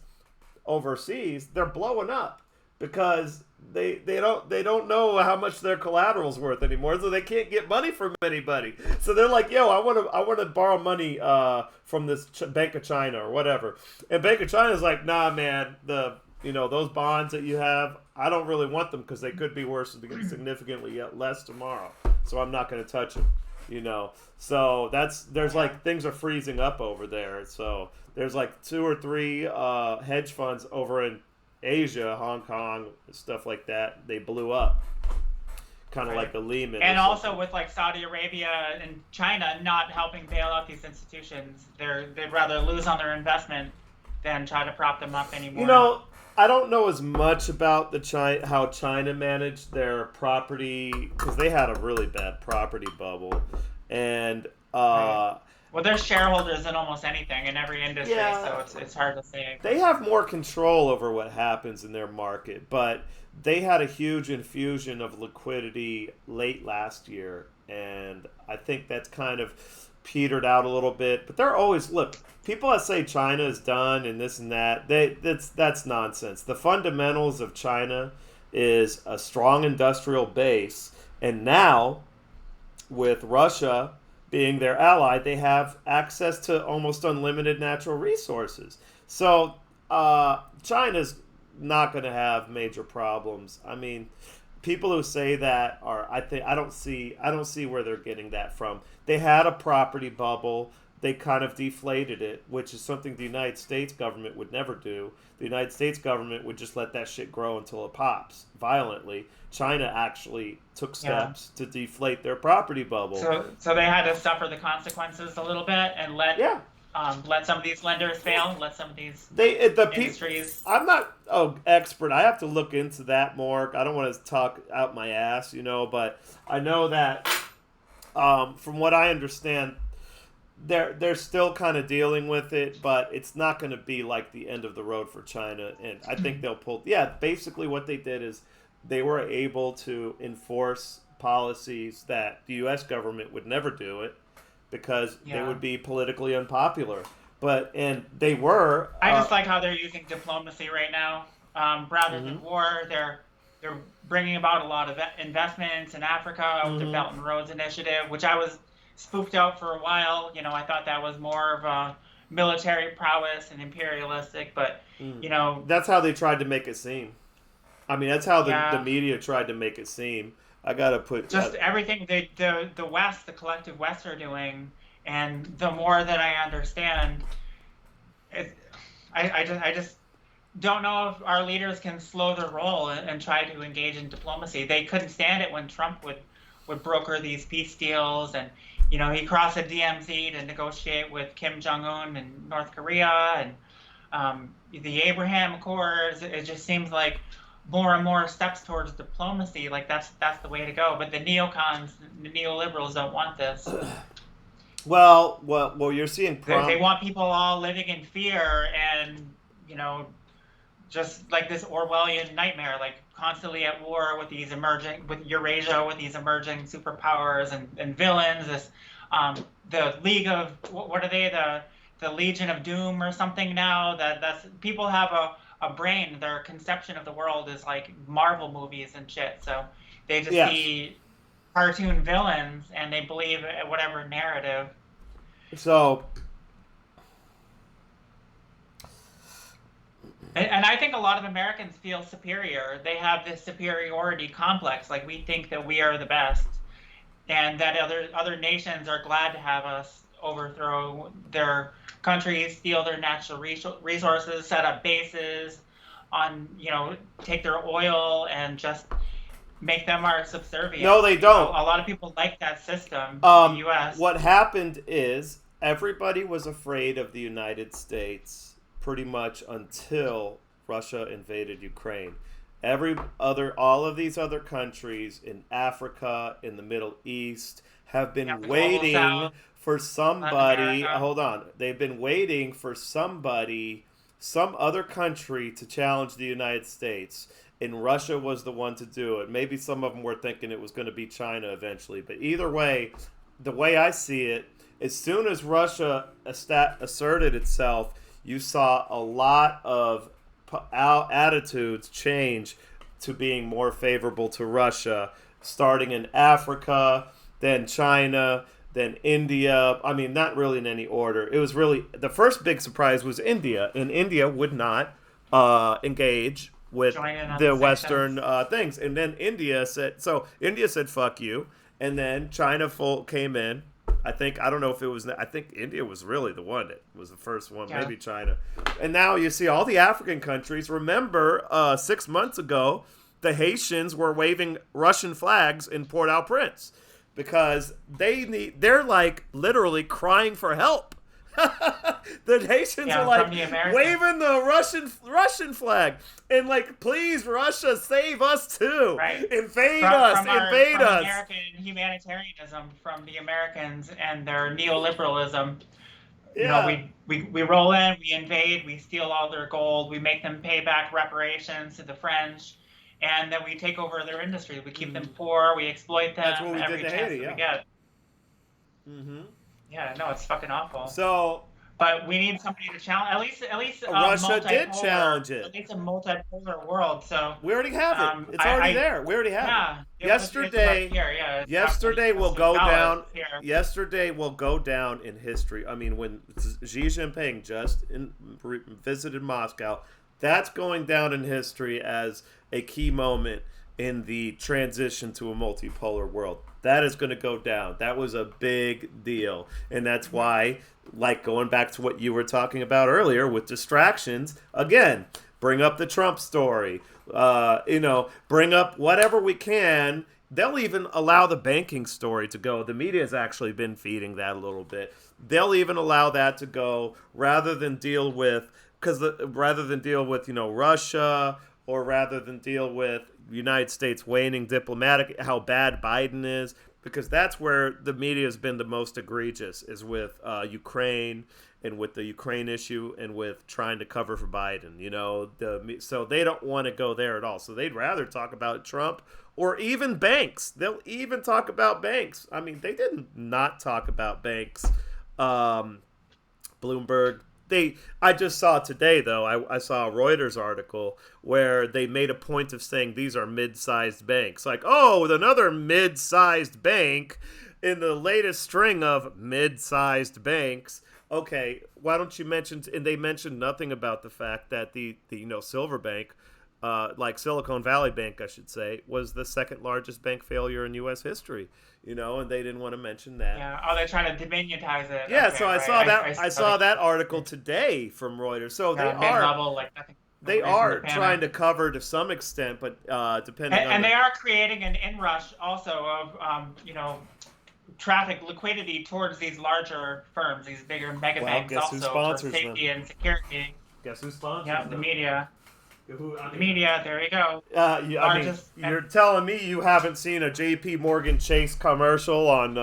overseas, they're blowing up because they don't know how much their collateral's worth anymore, so they can't get money from anybody. So they're like, "Yo, I want to borrow money from this Bank of China or whatever." And Bank of China's like, "Nah, man, those bonds that you have, I don't really want them because they could be worth significantly less tomorrow. So I'm not going to touch them." So there's like things are freezing up over there. So there's like 2 or 3 hedge funds over in Asia, Hong Kong, stuff like that, they blew up, kind of Right. like a Lehman. And Or also something. with like Saudi Arabia and China not helping bail out these institutions, they'd rather lose on their investment than try to prop them up You anymore. know, I don't know as much about the how China managed their property because they had a really bad property bubble, and Right. Well, they're shareholders in almost anything in every industry, yeah, so it's hard to say. they have more control over what happens in their market, but they had a huge infusion of liquidity late last year, and I think that's kind of petered out a little bit. But they're always look. People that say China is done and this and that, that's nonsense. The fundamentals of China is a strong industrial base, and now with Russia being their ally, they have access to almost unlimited natural resources. So China's not going to have major problems. I mean, people who say that are I don't see where they're getting that from. They had a property bubble. They kind of deflated it, which is something the United States government would never do. The United States government would just let that shit grow until it pops violently. China actually took Yeah. steps to deflate their property bubble. So they had to suffer the consequences a little bit and Yeah, let some of these lenders fail, let some of these the people. industries. I'm not expert. I have to look into that more. I don't want to talk out my ass, but I know that from what I understand, they're still kind of dealing with it, but it's not going to be like the end of the road for China. And I think they'll pull. Yeah, basically what they did is they were able to enforce policies that the U.S. government would never do it because they Yeah. would be politically unpopular. And they were. I just like how they're using diplomacy right now, rather Mm-hmm, than war. They're bringing about a lot of investments in Africa with their mm-hmm, Belt and Roads Initiative, which I was spooked out for a while. I thought that was more of a military prowess and imperialistic, but mm. you know, That's how they tried to make it seem. I mean, that's how the yeah, media tried to make it seem. I gotta put. just everything the West, the collective West are doing, and the more that I understand, it, I just don't know if our leaders can slow their roll and try to engage in diplomacy. They couldn't stand it when Trump would broker these peace deals, and he crossed the DMZ to negotiate with Kim Jong Un and North Korea, and the Abraham Accords. It just seems like more and more steps towards diplomacy. Like that's the way to go. But the neocons, the neoliberals don't want this. Well, you're seeing They want people all living in fear and you know just like this Orwellian nightmare, like constantly at war with with Eurasia, with these emerging superpowers and villains. The League of what are they? The Legion of Doom or something now. That's people have a brain. Their conception of the world is like Marvel movies and shit. So they just Yes. see cartoon villains and they believe whatever narrative. So And I think a lot of Americans feel superior. They have this superiority complex, like we think that we are the best, and that other nations are glad to have us overthrow their countries, steal their natural resources, set up bases on, take their oil and just make them our no, subservience. they don't. A lot of people like that system in the Um, U.S. what happened is everybody was afraid of the United States pretty much until Russia invaded Ukraine. All of these other countries in Africa, in the Middle East, have You have been the global waiting South, for Latin somebody. America. Hold on, they've been waiting for somebody, some other country to challenge the United States. And Russia was the one to do it. Maybe some of them were thinking it was going to be China eventually. But either way, the way I see it, as soon as Russia asserted itself, you saw a lot of attitudes change to being more favorable to Russia, starting in Africa, then China, then India. I mean, not really in any order. It was really the first big surprise was India, and India would not engage with Join in on the the sanctions. Western things, and then India said, "Fuck you," and then China came in. I don't know if it was. I think India was really the one that was the first one. Yeah. Maybe China. And now you see all the African countries. Remember, 6 months ago, the Haitians were waving Russian flags in Port-au-Prince because they're like literally crying for help. The Haitians are like waving the Russian flag and like, please, Russia, save us too. Right. Invade us. American humanitarianism from the Americans and their neoliberalism. Yeah. You know, we roll in, we invade, we steal all their gold, we make them pay back reparations to the French, and then we take over their industry. We keep them poor, we exploit them. That's what we every did to chance Haiti, that we get. Mm-hmm. Yeah, no, it's fucking awful. So, but we need somebody to challenge. At least Russia did challenge it. At least a multipolar world. So we already have it. It's already there. We already have it. Yesterday will go down. Yesterday will go down in history. I mean, when Xi Jinping just visited Moscow, that's going down in history as a key moment in the transition to a multipolar world. That is going to go down. That was a big deal. And that's why, like going back to what you were talking about earlier with distractions, again, bring up the Trump story, bring up whatever we can. They'll even allow the banking story to go. The media has actually been feeding that a little bit. They'll even allow that to go rather than deal with, Russia, or rather than deal with United States waning diplomatic, how bad Biden is, because that's where the media has been the most egregious, is with Ukraine and with the Ukraine issue and with trying to cover for Biden. So they don't want to go there at all. So they'd rather talk about Trump or even banks. They'll even talk about banks. I mean, they didn't not talk about banks. Bloomberg. I just saw today, though, I saw a Reuters article where they made a point of saying these are mid-sized banks. Like, another mid-sized bank in the latest string of mid-sized banks. Okay, why don't you mention, and they mentioned nothing about the fact that the Silver Bank, like Silicon Valley Bank, I should say, was the second largest bank failure in U.S. history. And they didn't want to mention that. Yeah. Oh, they're trying to diminutize it. Yeah. Okay, so I saw that. I saw that article today from Reuters. So they are trying to cover to some extent, but depending on. And they are creating an inrush also of traffic liquidity towards these larger firms, these bigger mega banks, also for safety and security. Guess who sponsors them? The media. Media, there you go. You're telling me you haven't seen a J.P. Morgan Chase commercial on,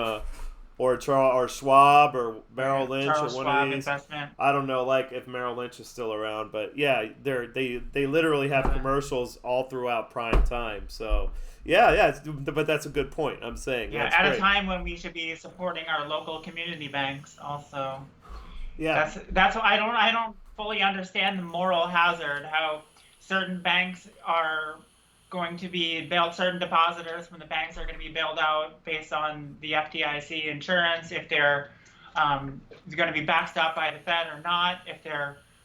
or Schwab or Merrill Lynch or one of these. Investment. I don't know, like if Merrill Lynch is still around, but yeah, they literally have commercials all throughout prime time. So but that's a good point. I'm saying at a time when we should be supporting our local community banks, also. Yeah, that's why I don't fully understand the moral hazard, how certain banks are going to be bailed, certain depositors from the banks are going to be bailed out based on the FDIC insurance, if they're going to be backstopped by the Fed or not, if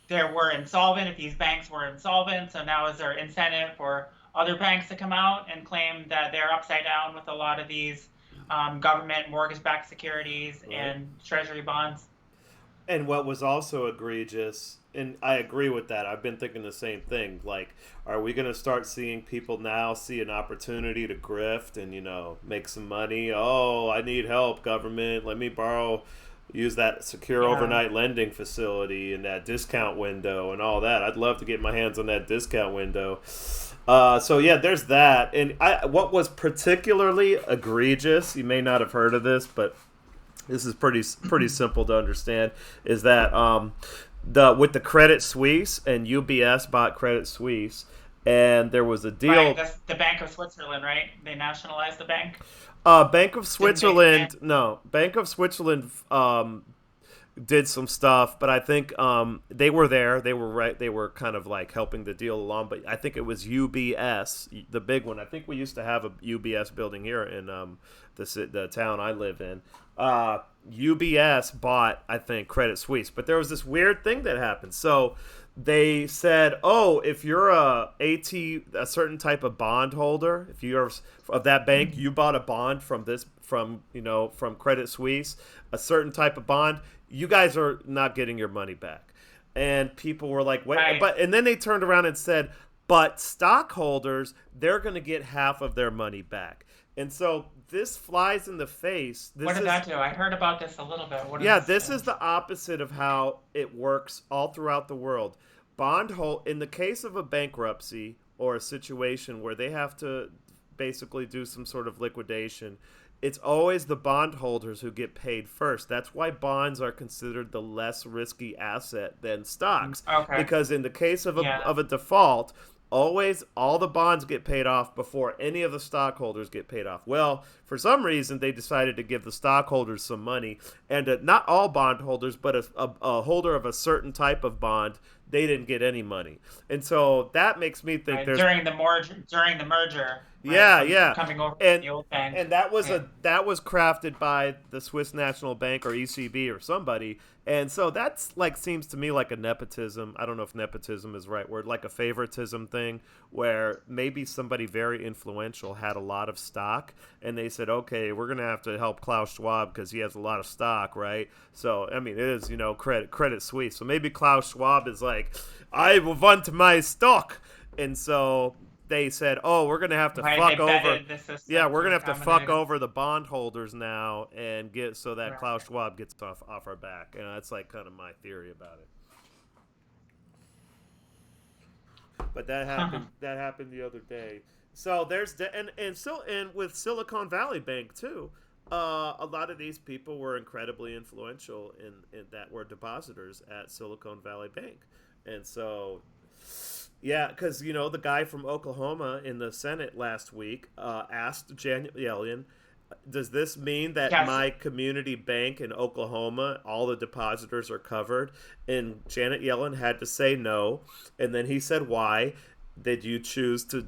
they were insolvent, if these banks were insolvent. So now is there incentive for other banks to come out and claim that they're upside down with a lot of these government mortgage-backed securities and treasury bonds? And what was also egregious, and I agree with that, I've been thinking the same thing, like, are we going to start seeing people now see an opportunity to grift and, make some money? Oh, I need help, government. Let me use that secure overnight lending facility and that discount window and all that. I'd love to get my hands on that discount window. There's that. And what was particularly egregious, you may not have heard of this, but this is pretty simple to understand, is that with the Credit Suisse and UBS bought Credit Suisse, and there was a deal. Right, that's the Bank of Switzerland, right? They nationalized the bank. Bank of Switzerland. No, Bank of Switzerland did some stuff, but I think they were there. They were right. They were kind of like helping the deal along. But I think it was UBS, the big one. I think we used to have a UBS building here in the town I live in. UBS bought, I think, Credit Suisse, but there was this weird thing that happened. So they said, "Oh, if you're a certain type of bond holder, if you're of that bank, you bought a bond from from Credit Suisse, a certain type of bond, you guys are not getting your money back." And people were like, "Wait," Right. and then they turned around and said, "But stockholders, they're going to get half of their money back." And so this flies in the face. What This did is that do? I heard about this a little bit. What Yeah, is? this is the opposite of how it works all throughout the world. In the case of a bankruptcy or a situation where they have to basically do some sort of liquidation, it's always the bondholders who get paid first. That's why bonds are considered the less risky asset than stocks. Okay. Because in the case of Yeah. a default, always all the bonds get paid off before any of the stockholders get paid off. Well, for some reason, they decided to give the stockholders some money, and not all bondholders, but a holder of a certain type of bond, they didn't get any money. And so that makes me think Right. there's During the merger, right? yeah, From yeah, coming over from and the old bank. and that was Yeah. crafted by the Swiss National Bank or ECB or somebody, and so that's like seems to me like a nepotism. I don't know if nepotism is the right word, like a favoritism thing, where maybe somebody very influential had a lot of stock, and they said, okay, we're gonna have to help Klaus Schwab because he has a lot of stock, right? So I mean, it is Credit Suisse, so maybe Klaus Schwab is like, I want my stock, and so they said, "Oh, we're gonna have to Right. They fuck over, betted the yeah, system we're to gonna have to fuck accommodate. over the bondholders now and get so that Right. Klaus Schwab gets off our back." And that's like kind of my theory about it. But that happened. That happened the other day. So and with Silicon Valley Bank too. A lot of these people were incredibly influential in that were depositors at Silicon Valley Bank, and so yeah, because the guy from Oklahoma in the Senate last week asked Janet Yellen, "Does this mean that Yes. my community bank in Oklahoma, all the depositors are covered?" And Janet Yellen had to say no. And then he said, "Why did you choose to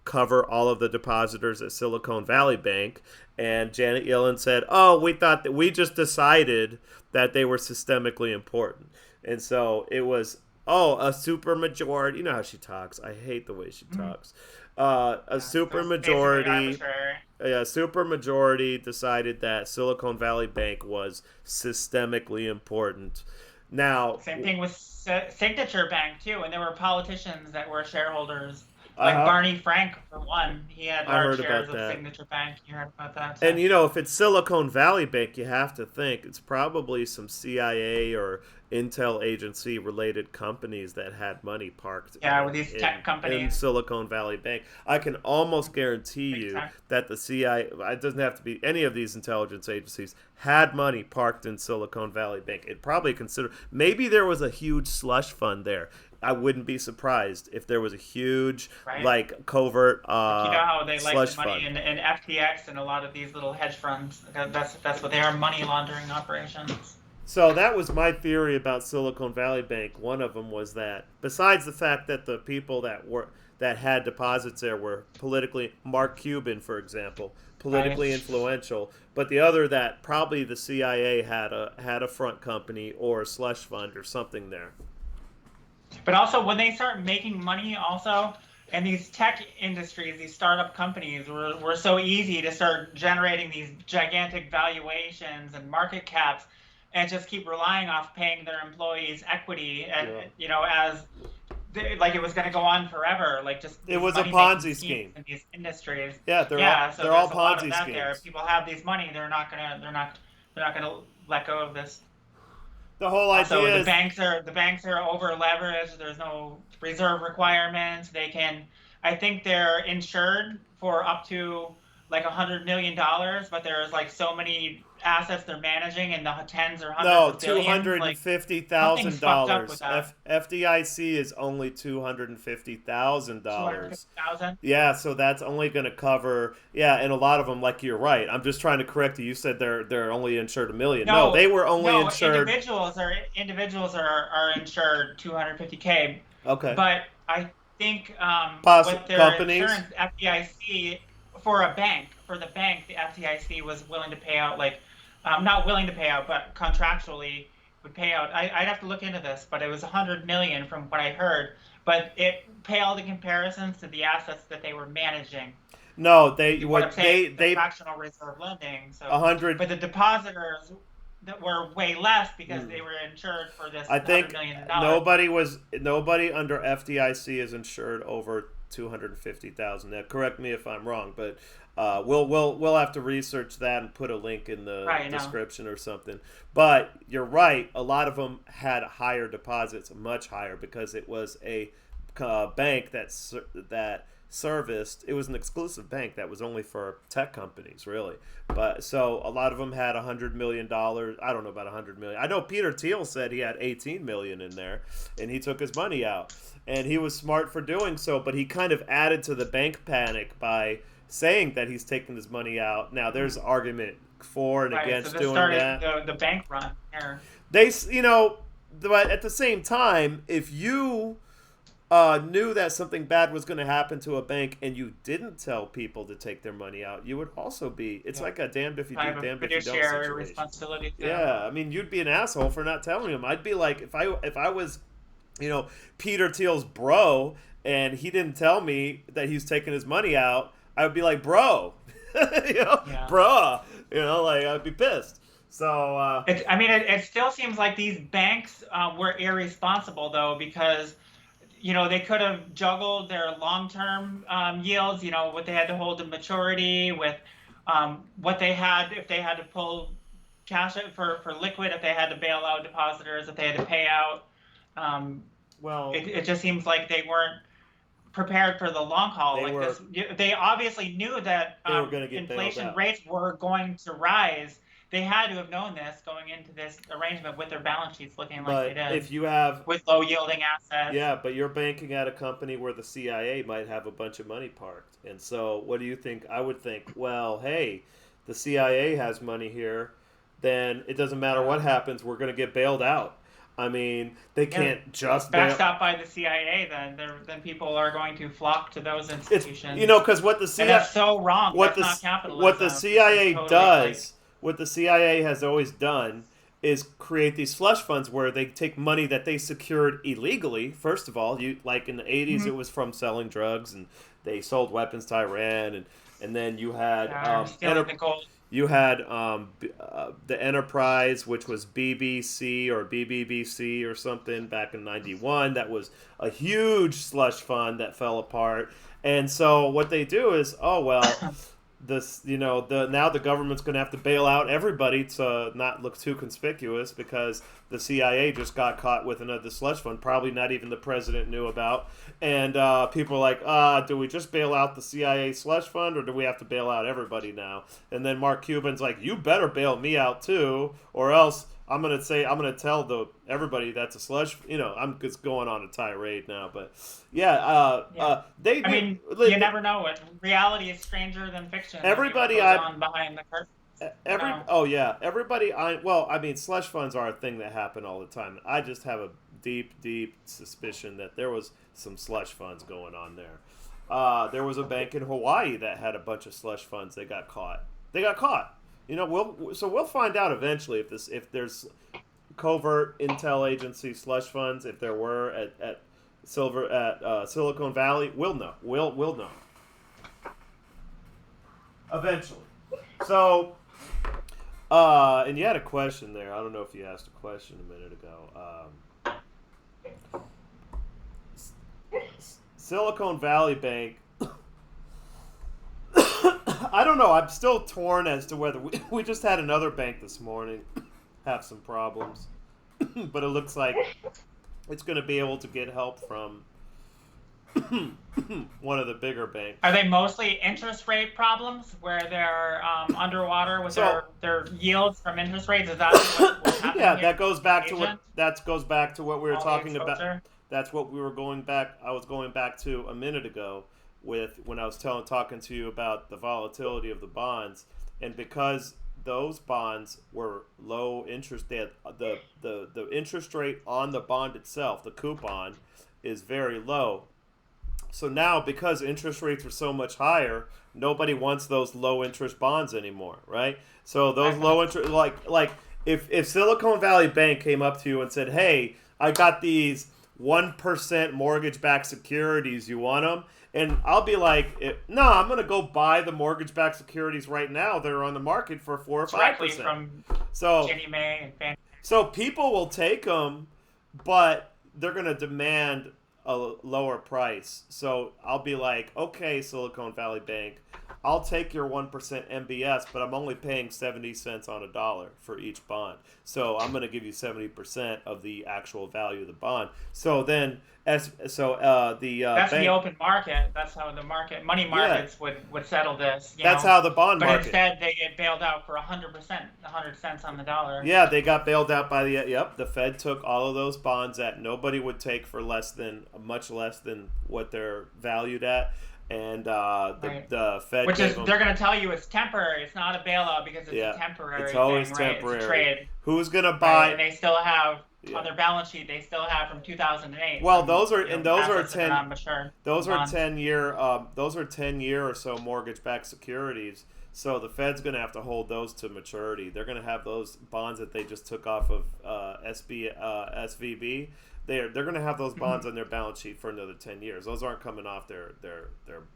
cover all of the depositors at Silicon Valley Bank?" And Janet Yellen said, "Oh, we just decided that they were systemically important." And so it was, oh, a super majority. You know how she talks. I hate the way she Mhm. talks. A Yeah. So super it's basically majority, arbitrary. a super majority decided that Silicon Valley Bank was systemically important. Now, Same thing with Signature Bank too, and there were politicians that were shareholders, like uh, Barney Frank for one. He had I large heard shares about of that. Signature Bank. You heard about that too? And if it's Silicon Valley Bank, you have to think it's probably some CIA or intel agency related companies that had money parked Yeah, with these tech in companies, Silicon Valley Bank. I can almost guarantee big you tech. that the CIA, it doesn't have to be any of these intelligence agencies, had money parked in Silicon Valley Bank. It probably maybe there was a huge slush fund there. I wouldn't be surprised if there was a huge, Right? like, covert Like you know how they like the slush money fund. in FTX and a lot of these little hedge funds. That's what they are, money laundering operations. So that was my theory about Silicon Valley Bank. One of them was that, besides the fact that the people that had deposits there were politically, Mark Cuban, for example, Right. politically influential, but the other that probably the CIA had a front company or a slush fund or something there. But also, when they start making money, also, and these tech industries, these startup companies, were so easy to start generating these gigantic valuations and market caps, and just keep relying off paying their employees equity, and Yeah. as like it was going to go on forever, like just It these was a money making Ponzi schemes scheme. in these industries. Yeah, Yeah, so they're all there's a lot of Ponzi that there. schemes. People have these money, they're not gonna let go of this. The whole Also, idea is the banks are over leveraged. There's no reserve requirements. They can, I think they're insured for up to like $100 million, but there's like so many assets they're managing in the tens or hundreds no, of two billions. hundred and Like fifty something's thousand fucked up with dollars. that. FDIC is only Two hundred $250,000. fifty thousand. Yeah, so that's only going to cover. Yeah, and a lot of them, like you're right. I'm just trying to correct you. You said they're only insured a million. No, No, they were only no. insured. Individuals are insured 250K, Okay, but I think with their companies. insurance, FDIC for a bank, the FDIC was willing to pay out like not willing to pay out, but contractually would pay out. I'd have to look into this, but it was 100 million from what I heard. But it paled in comparisons to the assets that they were managing. No, What I'm saying, the fractional reserve lending. So 100. but the depositors that were way less because they were insured for this I think $100 million. nobody under FDIC is insured over 250,000. Now, correct me if I'm wrong, but we'll have to research that and put a link in the description or something. But you're right. A lot of them had higher deposits, much higher, because it was a bank that serviced. It was an exclusive bank that was only for tech companies, really. But so a lot of them had $100 million. I don't know about $100 million. I know Peter Thiel said he had 18 million in there, and he took his money out, and he was smart for doing so. But he kind of added to the bank panic by saying that he's taking his money out. Now there's argument for and against doing that. The bank run here. But at the same time, if you knew that something bad was going to happen to a bank and you didn't tell people to take their money out, you would also be. It's like a damned if you do, damned if you don't situation. Responsibility. Yeah, I mean, you'd be an asshole for not telling him. I'd be like, if I was, Peter Thiel's bro, and he didn't tell me that he was taking his money out, I would be like, bro, bruh, I'd be pissed. So it still seems like these banks were irresponsible though, because they could have juggled their long-term yields, what they had to hold to maturity with what they had, if they had to pull cash for liquid, if they had to bail out depositors, if they had to pay out. It just seems like they weren't prepared for the long haul this. They obviously knew that inflation rates were going to rise. They had to have known this going into this arrangement with their balance sheets looking like they did. If you have with low yielding assets. Yeah, but you're banking at a company where the CIA might have a bunch of money parked. And so what do you think? I would think, well, hey, the CIA has money here, then it doesn't matter what happens, we're going to get bailed out. I mean, they can't just backstop by the CIA. Then people are going to flock to those institutions. Because what the CIA and that's so wrong. That's not capitalism. What the CIA does. What the CIA has always done is create these slush funds where they take money that they secured illegally. First of all, like in the 80s, it was from selling drugs, and they sold weapons to Iran, and then you had the Enterprise, which was BBC or BBBC or something back in '91. That was a huge slush fund that fell apart. And so what they do is, now the government's going to have to bail out everybody to not look too conspicuous, because the CIA just got caught with another slush fund, probably not even the president knew about. And people are like, do we just bail out the CIA slush fund, or do we have to bail out everybody now? And then Mark Cuban's like, you better bail me out too, or else I'm going to tell everybody that's a slush. I'm just going on a tirade now, but you never know it. Reality is stranger than fiction. Everybody on behind the curtain. Slush funds are a thing that happen all the time. I just have a deep, deep suspicion that there was some slush funds going on there. There was a bank in Hawaii that had a bunch of slush funds. They got caught. We'll find out eventually if there's covert intel agency slush funds. If there were at Silicon Valley, we'll know. We'll know eventually. So, and you had a question there. I don't know if you asked a question a minute ago. Silicon Valley Bank. I don't know. I'm still torn as to whether we just had another bank this morning have some problems, but it looks like it's going to be able to get help from one of the bigger banks. Are they mostly interest rate problems where they're underwater with their yields from interest rates? Is that what's happening? Yeah, that goes back to what we were talking about. That's what we were going back. I was going back to a minute ago when I was talking to you about the volatility of the bonds, and because those bonds were low interest, they had the interest rate on the bond itself, the coupon, is very low. So now, because interest rates are so much higher, nobody wants those low interest bonds anymore, right? So those low interest, like if Silicon Valley Bank came up to you and said, "Hey, I got these 1% mortgage-backed securities. You want them?" And I'll be like, "No, I'm gonna go buy the mortgage-backed securities right now. They're on the market for 4 or 5%." from So Ginnie Mae and Fannie. so people will take them, but they're gonna demand a lower price. So I'll be like, "Okay, Silicon Valley Bank, I'll take your 1% MBS, but I'm only paying 70 cents on a dollar for each bond. So I'm going to give you 70% of the actual value of the bond." So then, that's the bank, open market. That's how the money markets would settle this. That's how the bond but market. Instead, they get bailed out for 100%, 100 cents on the dollar. Yeah, they got bailed out by the Fed took all of those bonds that nobody would take for much less than what they're valued at. And the Fed, they're going to tell you it's temporary. It's not a bailout because it's a temporary. It's always thing, temporary. It's a trade. Who's going to buy? Right? And they still have on their balance sheet. They still have from 2008. Well, those are 10. Those are bonds. 10-year. Those are 10-year or so mortgage-backed securities. So the Fed's going to have to hold those to maturity. They're going to have those bonds that they just took off of SVB. They're going to have those bonds on their balance sheet for another 10 years. Those aren't coming off their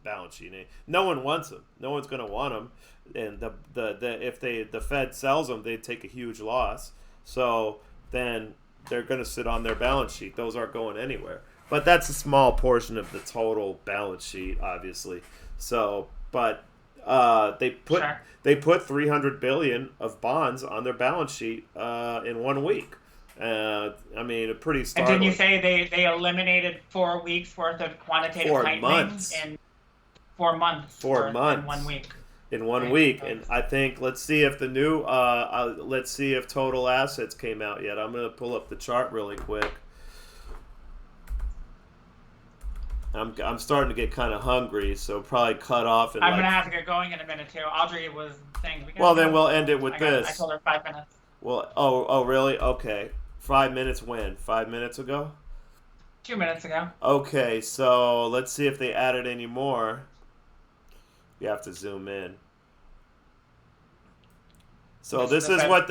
balance sheet. No one wants them. No one's going to want them. And if the Fed sells them, they'd take a huge loss. So then they're going to sit on their balance sheet. Those aren't going anywhere. But that's a small portion of the total balance sheet, obviously. So, but they put $300 billion of bonds on their balance sheet in 1 week. I mean, pretty startling. And didn't you say they eliminated 4 weeks worth of quantitative tightening in 4 months? 4 months. In 1 week. In 1 week, and I think let's see if total assets came out yet. I'm gonna pull up the chart really quick. I'm starting to get kind of hungry, so probably cut off. I'm gonna have to get going in a minute too. Audrey was saying. Well, then we'll end it with this. I told her 5 minutes. Well, oh, really? Okay. 5 minutes when? 5 minutes ago? 2 minutes ago. Okay, so let's see if they added any more. You have to zoom in. So this is what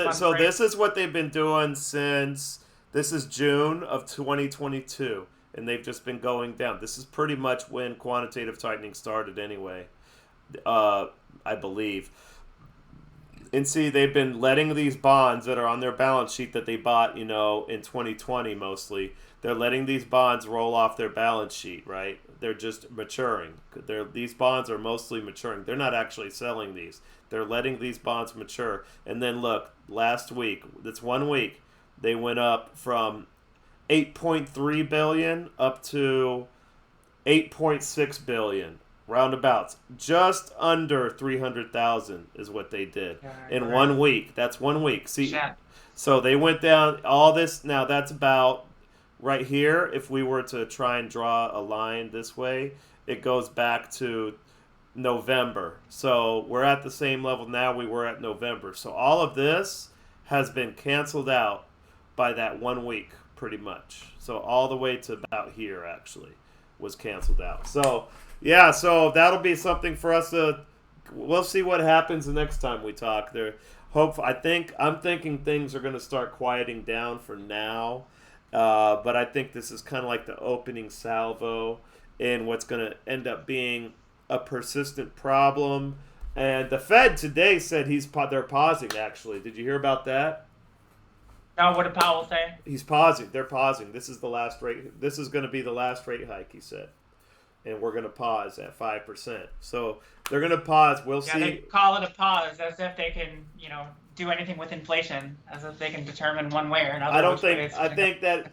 they've been doing since this is June of 2022, and they've just been going down. This is pretty much when quantitative tightening started anyway. I believe. And see, they've been letting these bonds that are on their balance sheet that they bought, in 2020 mostly. They're letting these bonds roll off their balance sheet, right? They're just maturing. These bonds are mostly maturing. They're not actually selling these. They're letting these bonds mature. And then look, last week, that's 1 week, they went up from 8.3 billion up to 8.6 billion. Roundabouts, just under 300,000 is what they did in 1 week. That's 1 week. See, so they went down all this. Now that's about right here. If we were to try and draw a line this way, it goes back to November. So we're at the same level now we were at November. So all of this has been canceled out by that 1 week, pretty much. So all the way to about here actually was canceled out. So. Yeah, so that'll be something for us to. We'll see what happens the next time we talk. I'm thinking things are going to start quieting down for now, but I think this is kind of like the opening salvo in what's going to end up being a persistent problem. And the Fed today said they're pausing. Actually, did you hear about that? No, what did Powell say? He's pausing. They're pausing. This is the last rate. This is going to be the last rate hike. He said. And we're going to pause at 5%. So they're going to pause. We'll see. They call it a pause as if they can, do anything with inflation, as if they can determine one way or another. I think that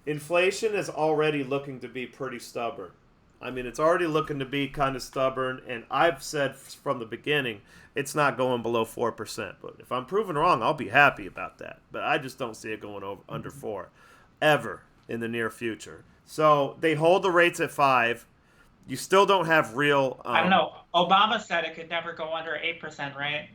inflation is already looking to be pretty stubborn. I mean, it's already looking to be kind of stubborn. And I've said from the beginning, it's not going below 4%. But if I'm proven wrong, I'll be happy about that. But I just don't see it going under 4 ever in the near future. So they hold the rates at 5. You still don't have real. I don't know. Obama said it could never go under 8%, right?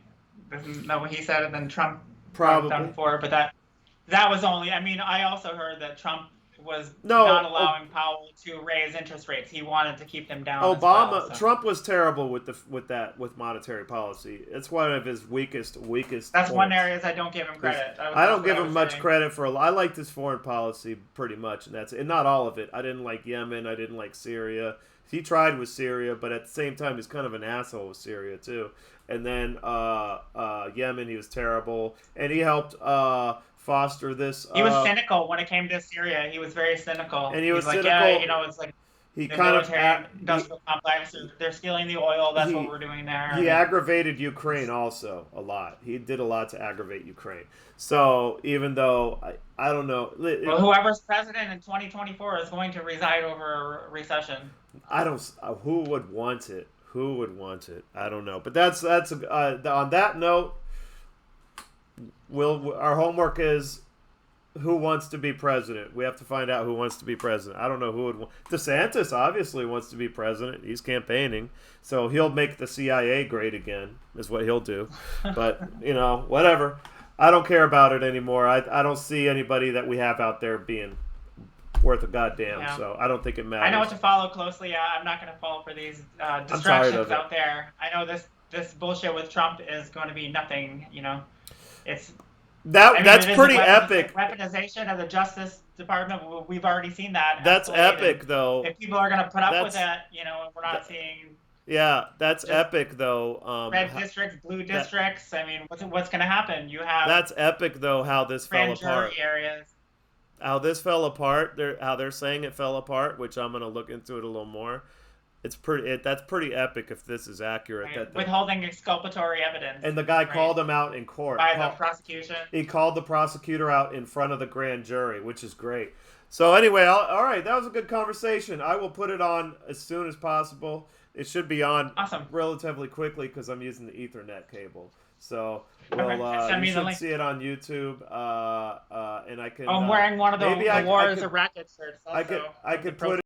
Isn't that what he said? And then Trump probably done for. But that was only. I mean, I also heard that Trump was No, not allowing Powell to raise interest rates. He wanted to keep them down. Obama, as well, so. Trump was terrible with monetary policy. It's one of his weakest. That's points. one area I don't give him credit. I don't give him much credit for. I liked his foreign policy pretty much, and that's and not all of it. I didn't like Yemen. I didn't like Syria. He tried with Syria, but at the same time, he's kind of an asshole with Syria too. And then Yemen, he was terrible, and he helped foster this. He was cynical when it came to Syria. He was very cynical. And he was like, cynical. yeah, it's like he the kind military of industrial complex. They're stealing the oil. That's what we're doing there. He aggravated Ukraine also a lot. He did a lot to aggravate Ukraine. So even though I don't know, well, whoever's president in 2024 is going to reside over a recession. I don't. Who would want it? Who would want it? I don't know. But that's on that note. Our homework is who wants to be president. We have to find out who wants to be president. I don't know who would want. DeSantis obviously wants to be president. He's campaigning, so he'll make the CIA great again. Is what he'll do. But whatever. I don't care about it anymore. I don't see anybody that we have out there being worth a goddamn. Yeah. So I don't think it matters. I know what to follow closely. I'm not going to fall for these distractions out there. I know this bullshit with Trump is going to be nothing. It's that's pretty epic. Weaponization of the Justice Department. We've already seen that. That's epic, though. If people are going to put up with that, and we're not seeing. Yeah, that's epic, though. Red districts, blue districts. What's going to happen? You have. That's epic, though. How this fell apart. Areas. How this fell apart. How they're saying it fell apart, which I'm going to look into it a little more. It's pretty. That's pretty epic if this is accurate. Right. Withholding exculpatory evidence. And the guy called him out in court. By the prosecution. He called the prosecutor out in front of the grand jury, which is great. So anyway, all right, that was a good conversation. I will put it on as soon as possible. It should be on relatively quickly because I'm using the Ethernet cable. So you should see it on YouTube, and I can. I'm wearing one of the War is a Racket shirts. Also, I could put it.